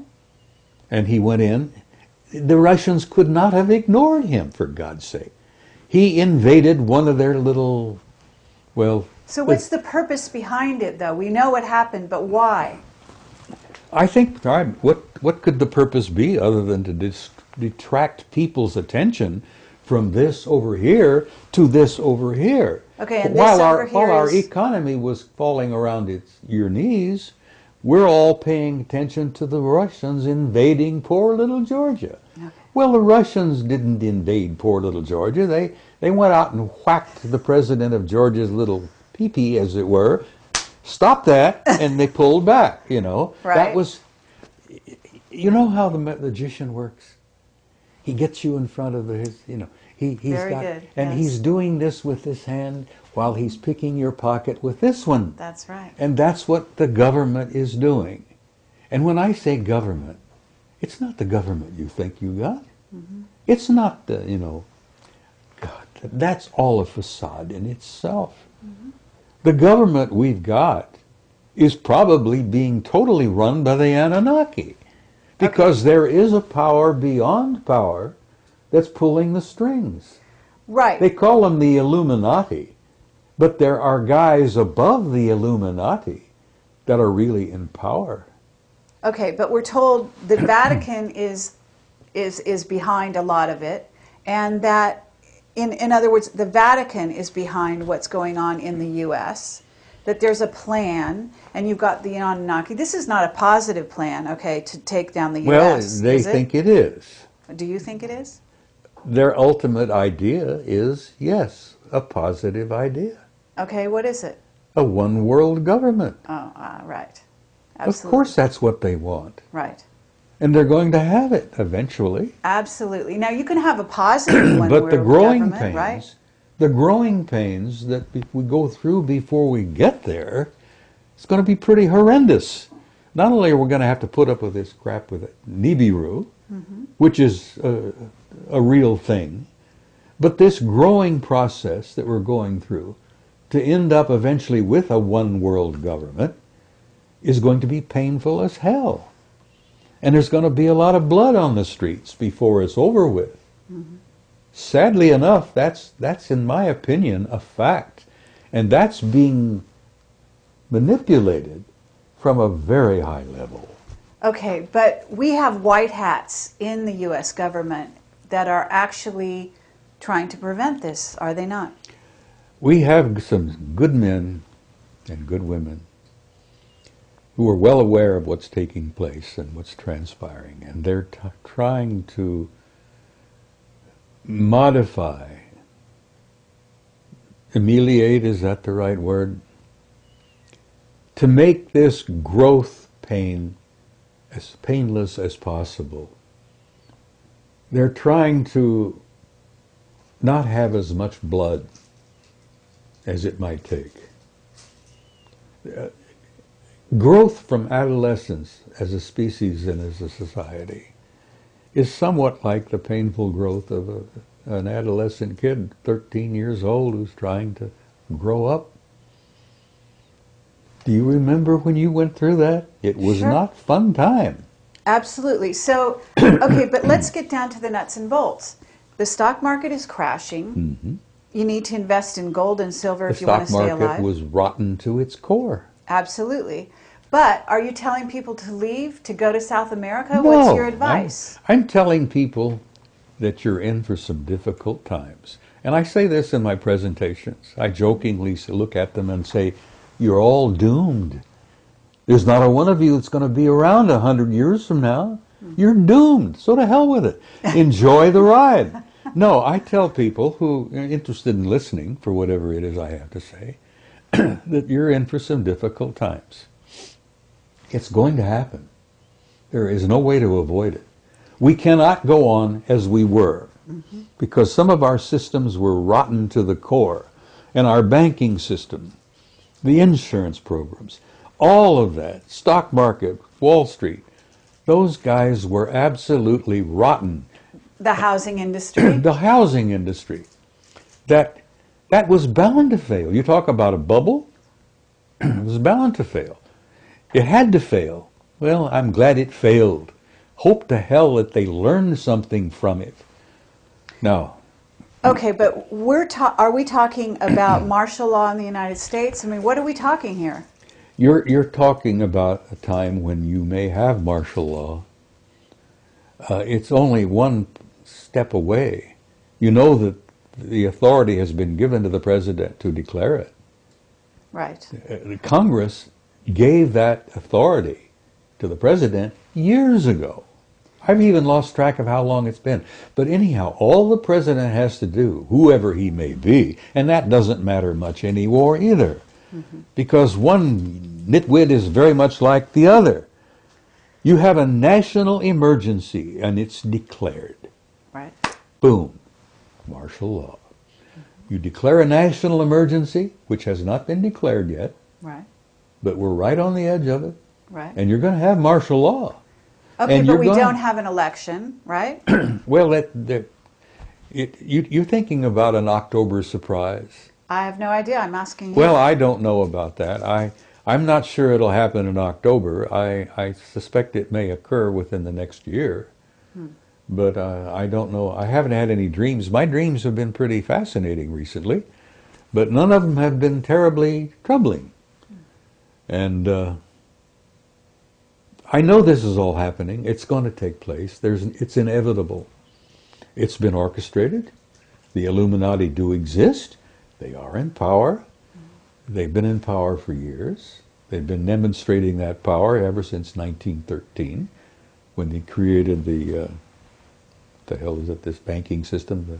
And he went in. The Russians could not have ignored him, for God's sake. He invaded one of their little,
So what's the purpose behind it, though? We know what happened, but why?
I think, what could the purpose be other than to detract people's attention from this over here to this over here?
Okay, and
while our economy was falling around your knees, we're all paying attention to the Russians invading poor little Georgia.
Okay.
Well, the Russians didn't invade poor little Georgia. They went out and whacked the president of Georgia's little pee-pee, as it were, stopped that, and they pulled back, you know.
Right.
That was, you know how the magician works? He gets you in front of his, you know, he's
Very
got,
good,
and
yes.
he's doing this with this hand while he's picking your pocket with this one.
That's right.
And that's what the government is doing. And when I say government, it's not the government you think you got.
Mm-hmm.
It's not the, you know, God, that's all a facade in itself.
Mm-hmm.
The government we've got is probably being totally run by the Anunnaki. Because there is a power beyond power that's pulling the strings.
Right.
They call them the Illuminati, but there are guys above the Illuminati that are really in power.
Okay, but we're told the Vatican is behind a lot of it, and that, in other words, the Vatican is behind what's going on in the U.S., that there's a plan, and you've got the Anunnaki. This is not a positive plan, okay, to take down the
Well,
U.S.,
they think it is.
Do you think it is?
Their ultimate idea is, yes, a positive idea.
Okay, what is it?
A one-world government.
Oh, right.
Of
Absolutely.
course that's what they want.
Right.
And they're going to have it eventually.
Absolutely. Now, you can have a positive one,
But the growing
government,
pains,
right?
the growing pains that we go through before we get there, it's going to be pretty horrendous. Not only are we going to have to put up with this crap with Nibiru, which is a real thing, but this growing process that we're going through to end up eventually with a one-world government is going to be painful as hell. And there's going to be a lot of blood on the streets before it's over with. Sadly enough, that's in my opinion a fact, and that's being manipulated from a very high level.
Okay, but we have white hats in the U.S. government that are actually trying to prevent this, are they not?
We have some good men and good women who are well aware of what's taking place and what's transpiring, and they're trying to modify, ameliorate, is that the right word? To make this growth pain as painless as possible. They're trying to not have as much blood as it might take. Growth from adolescence as a species and as a society is somewhat like the painful growth of an adolescent kid, 13 years old, who's trying to grow up. Do you remember when you went through that? It was
Sure.
not fun time.
Absolutely. So, okay, but let's get down to the nuts and bolts. The stock market is crashing. You need to invest in gold and silver
The
if you want
stock
to stay alive.
market was rotten to its core.
Absolutely. But are you telling people to leave, to go to South America? What's your advice?
I'm telling people that you're in for some difficult times. And I say this in my presentations. I jokingly look at them and say, you're all doomed. There's not a one of you that's going to be around 100 years from now. You're doomed. So to hell with it. Enjoy the ride. No, I tell people who are interested in listening for whatever it is I have to say, that you're in for some difficult times. It's going to happen. There is no way to avoid it. We cannot go on as we were, because some of our systems were rotten to the core, and our banking system, the insurance programs, all of that, stock market, Wall Street, those guys were absolutely rotten.
The housing industry?
The housing industry, that was bound to fail. You talk about a bubble, it was bound to fail. It had to fail. Well, I'm glad it failed. Hope to hell that they learned something from it. Now,
Okay, but are we talking about martial law in the United States? I mean, what are we talking here?
you're talking about a time when you may have martial law. It's only one step away. You know that the authority has been given to the president to declare it.
Right.
Congress gave that authority to the president years ago. I've even lost track of how long it's been. But anyhow, all the president has to do, whoever he may be, and that doesn't matter much anymore either, because one nitwit is very much like the other. You have a national emergency, and it's declared.
Right.
Boom. Martial law. You declare a national emergency, which has not been declared yet,
Right.
but we're right on the edge of it,
Right.
and you're going to have martial law.
Okay,
and
but
you're
we
gonna-
don't have an election, right?
Well, you're thinking about an October surprise.
I have no idea. I'm asking you.
Well, I don't know about that. I'm not sure it'll happen in October. I suspect it may occur within the next year. But I don't know. I haven't had any dreams. My dreams have been pretty fascinating recently, but none of them have been terribly troubling. And I know this is all happening. It's going to take place. It's inevitable. It's been orchestrated. The Illuminati do exist. They are in power. They've been in power for years. They've been demonstrating that power ever since 1913, when they created the hell is it, this banking system? The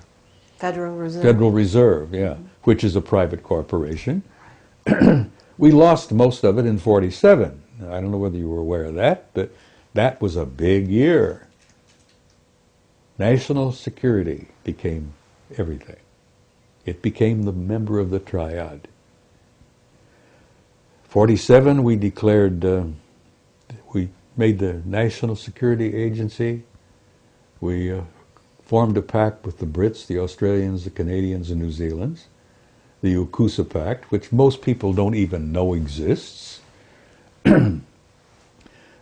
Federal Reserve.
Federal Reserve, yeah, which is a private corporation. We lost most of it in 47. I don't know whether you were aware of that, but that was a big year. National security became everything. It became the member of the triad. 47, we declared, we made the National Security Agency. We formed a pact with the Brits, the Australians, the Canadians, and New Zealanders. The Ukusa Pact, which most people don't even know exists. The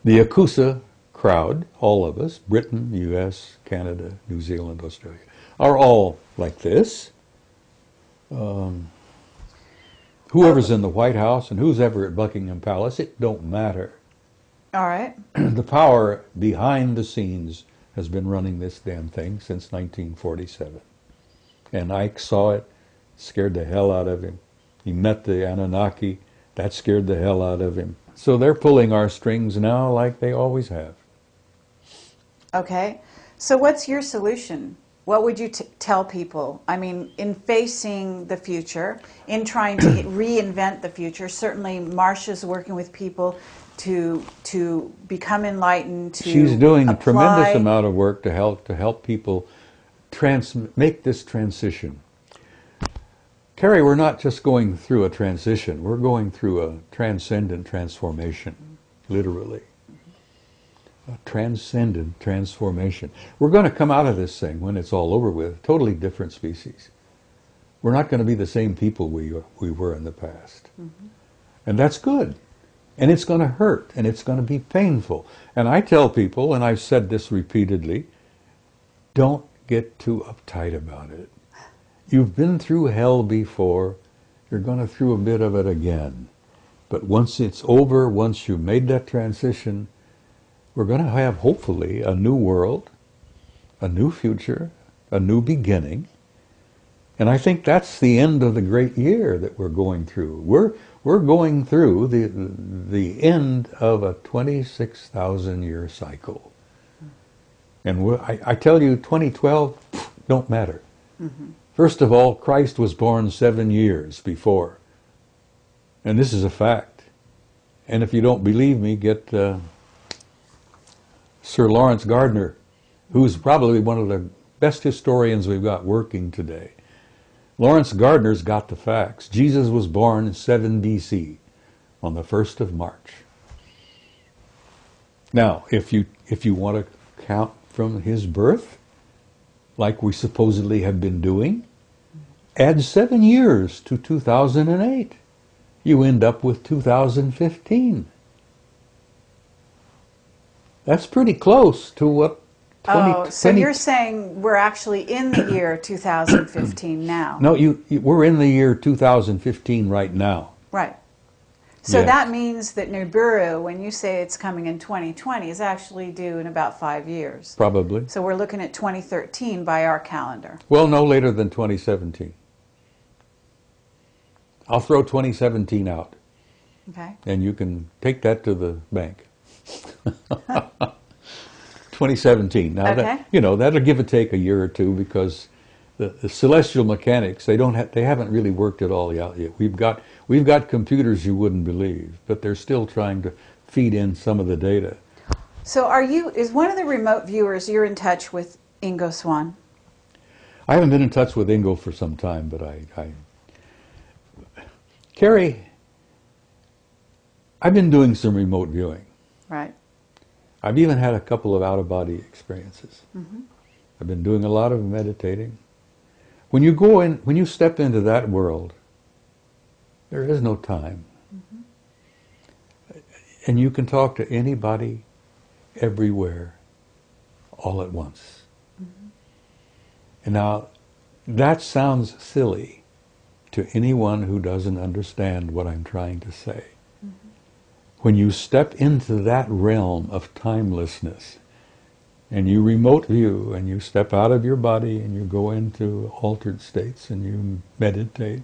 Ukusa crowd, all of us, Britain, US, Canada, New Zealand, Australia, are all like this. Whoever's in the White House and who's ever at Buckingham Palace, it don't matter.
All right.
The power behind the scenes has been running this damn thing since 1947. And Ike saw it, scared the hell out of him. He met the Anunnaki, that scared the hell out of him. So they're pulling our strings now like they always have.
Okay. So what's your solution? What would you tell people? I mean, in facing the future, in trying to reinvent the future, certainly Marsha's working with people to become enlightened, to
She's doing
apply.
a tremendous amount of work to help people make this transition. Terry, we're not just going through a transition, we're going through a transcendent transformation, literally. A transcendent transformation. We're going to come out of this thing when it's all over with, totally different species. We're not going to be the same people we were in the past. And that's good. And it's going to hurt, and it's going to be painful. And I tell people, and I've said this repeatedly, don't get too uptight about it. You've been through hell before, you're going to through a bit of it again. But once it's over, once you've made that transition, we're going to have, hopefully, a new world, a new future, a new beginning. And I think that's the end of the great year that we're going through. We're going through the end of a 26,000-year cycle. And I tell you, 2012 don't matter. First of all, Christ was born 7 years before. And this is a fact. And if you don't believe me, get Sir Lawrence Gardner, who's probably one of the best historians we've got working today. Lawrence Gardner's got the facts. Jesus was born in 7 BC on the 1st of March. Now, if you want to count from his birth, like we supposedly have been doing, add 7 years to 2008. You end up with 2015. That's pretty close to what 20...
So you're saying we're actually in the year 2015 now?
No, we're in the year 2015 right now.
Right. So
Yes.
that means that Nibiru, when you say it's coming in 2020, is actually due in about 5 years.
Probably.
So we're looking at 2013 by our calendar.
Well, no later than 2017. I'll throw 2017 out.
Okay.
And you can take that to the bank. 2017. Now
Okay.
that, that'll give or take a year or two, because the celestial mechanics, they haven't really worked it all out yet. We've got computers you wouldn't believe, but they're still trying to feed in some of the data.
So is one of the remote viewers, you're in touch with Ingo Swann?
I haven't been in touch with Ingo for some time, but Carrie, I've been doing some remote viewing.
Right.
I've even had a couple of out-of-body experiences.
Mm-hmm.
I've been doing a lot of meditating. When you step into that world, there is no time. Mm-hmm. And you can talk to anybody, everywhere, all at once. Mm-hmm. And now, that sounds silly to anyone who doesn't understand what I'm trying to say. Mm-hmm. When you step into that realm of timelessness, and you remote view, and you step out of your body, and you go into altered states, and you meditate,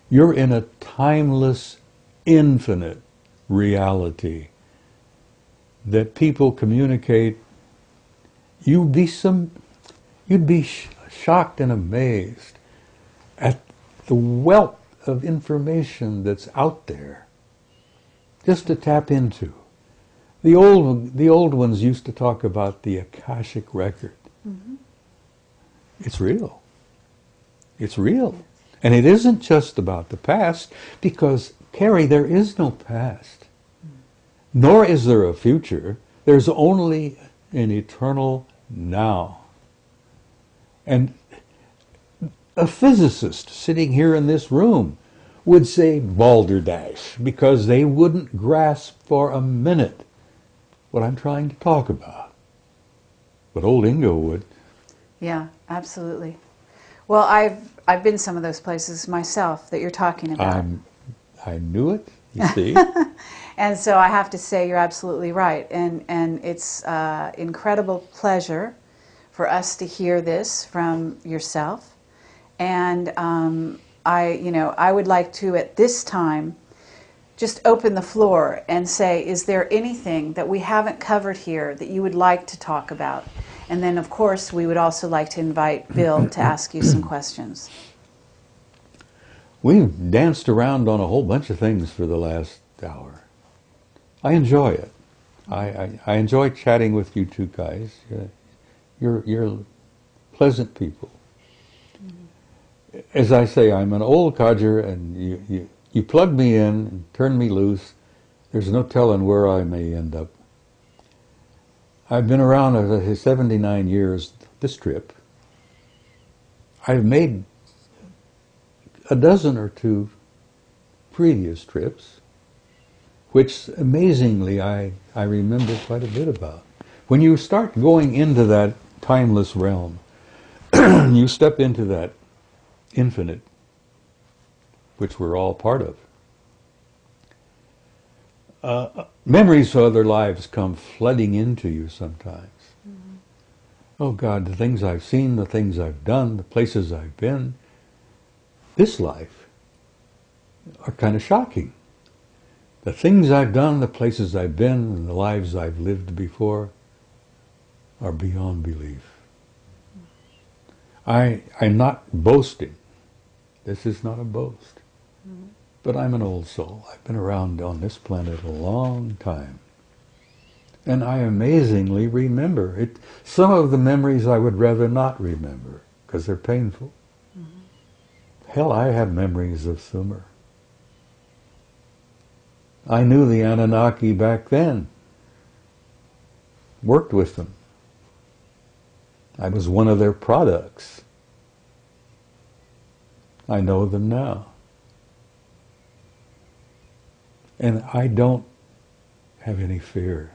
you're in a timeless, infinite reality that people communicate. You'd be shocked and amazed at the wealth of information that's out there just to tap into. The old ones used to talk about the Akashic record. Mm-hmm. It's real. It's real. And it isn't just about the past, because, Carrie, there is no past. Nor is there a future. There's only an eternal now. And a physicist sitting here in this room would say balderdash, because they wouldn't grasp for a minute what I'm trying to talk about. But old Ingo would.
Yeah, absolutely. Well, I've been some of those places myself that you're talking about.
I knew it, you see.
And so I have to say you're absolutely right. And it's incredible pleasure for us to hear this from yourself. And I would like to, at this time, just open the floor and say, is there anything that we haven't covered here that you would like to talk about? And then, of course, we would also like to invite Bill to ask you some questions.
We've danced around on a whole bunch of things for the last hour. I enjoy it. I enjoy chatting with you two guys. You're pleasant people. Mm-hmm. As I say, I'm an old codger, and you plug me in and turn me loose. There's no telling where I may end up. I've been around 79 years this trip. I've made a dozen or two previous trips, which amazingly I remember quite a bit about. When you start going into that timeless realm, you step into that infinite, which we're all part of. Memories of other lives come flooding into you sometimes. Mm-hmm. Oh God, the things I've seen, the things I've done, the places I've been, this life, are kind of shocking. The things I've done, the places I've been, and the lives I've lived before are beyond belief. I'm not boasting. This is not a boast. Mm-hmm. But I'm an old soul. I've been around on this planet a long time. And I amazingly remember it. Some of the memories I would rather not remember, because they're painful. Mm-hmm. Hell, I have memories of Sumer. I knew the Anunnaki back then. Worked with them. I was one of their products. I know them now. And I don't have any fear.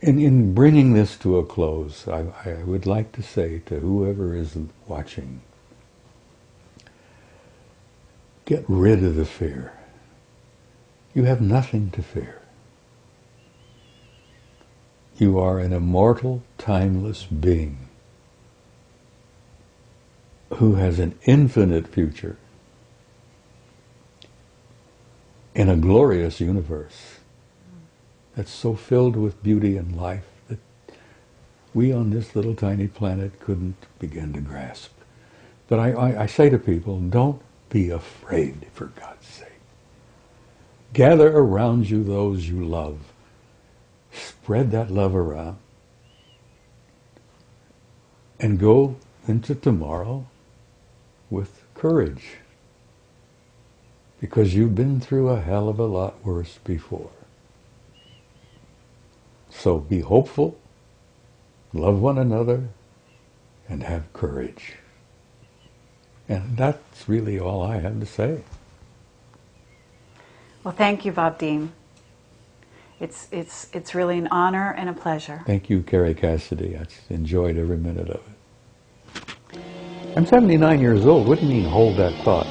And in bringing this to a close, I would like to say to whoever is watching, get rid of the fear. You have nothing to fear. You are an immortal, timeless being who has an infinite future. in a glorious universe that's so filled with beauty and life that we on this little tiny planet couldn't begin to grasp. But I say to people, don't be afraid, for God's sake. Gather around you those you love. Spread that love around. And go into tomorrow with courage. Because you've been through a hell of a lot worse before. So be hopeful, love one another, and have courage. And that's really all I have to say.
Well, thank you, Bob Dean. It's really an honor and a pleasure.
Thank you, Carrie Cassidy. I enjoyed every minute of it. I'm 79 years old. What do you mean, hold that thought?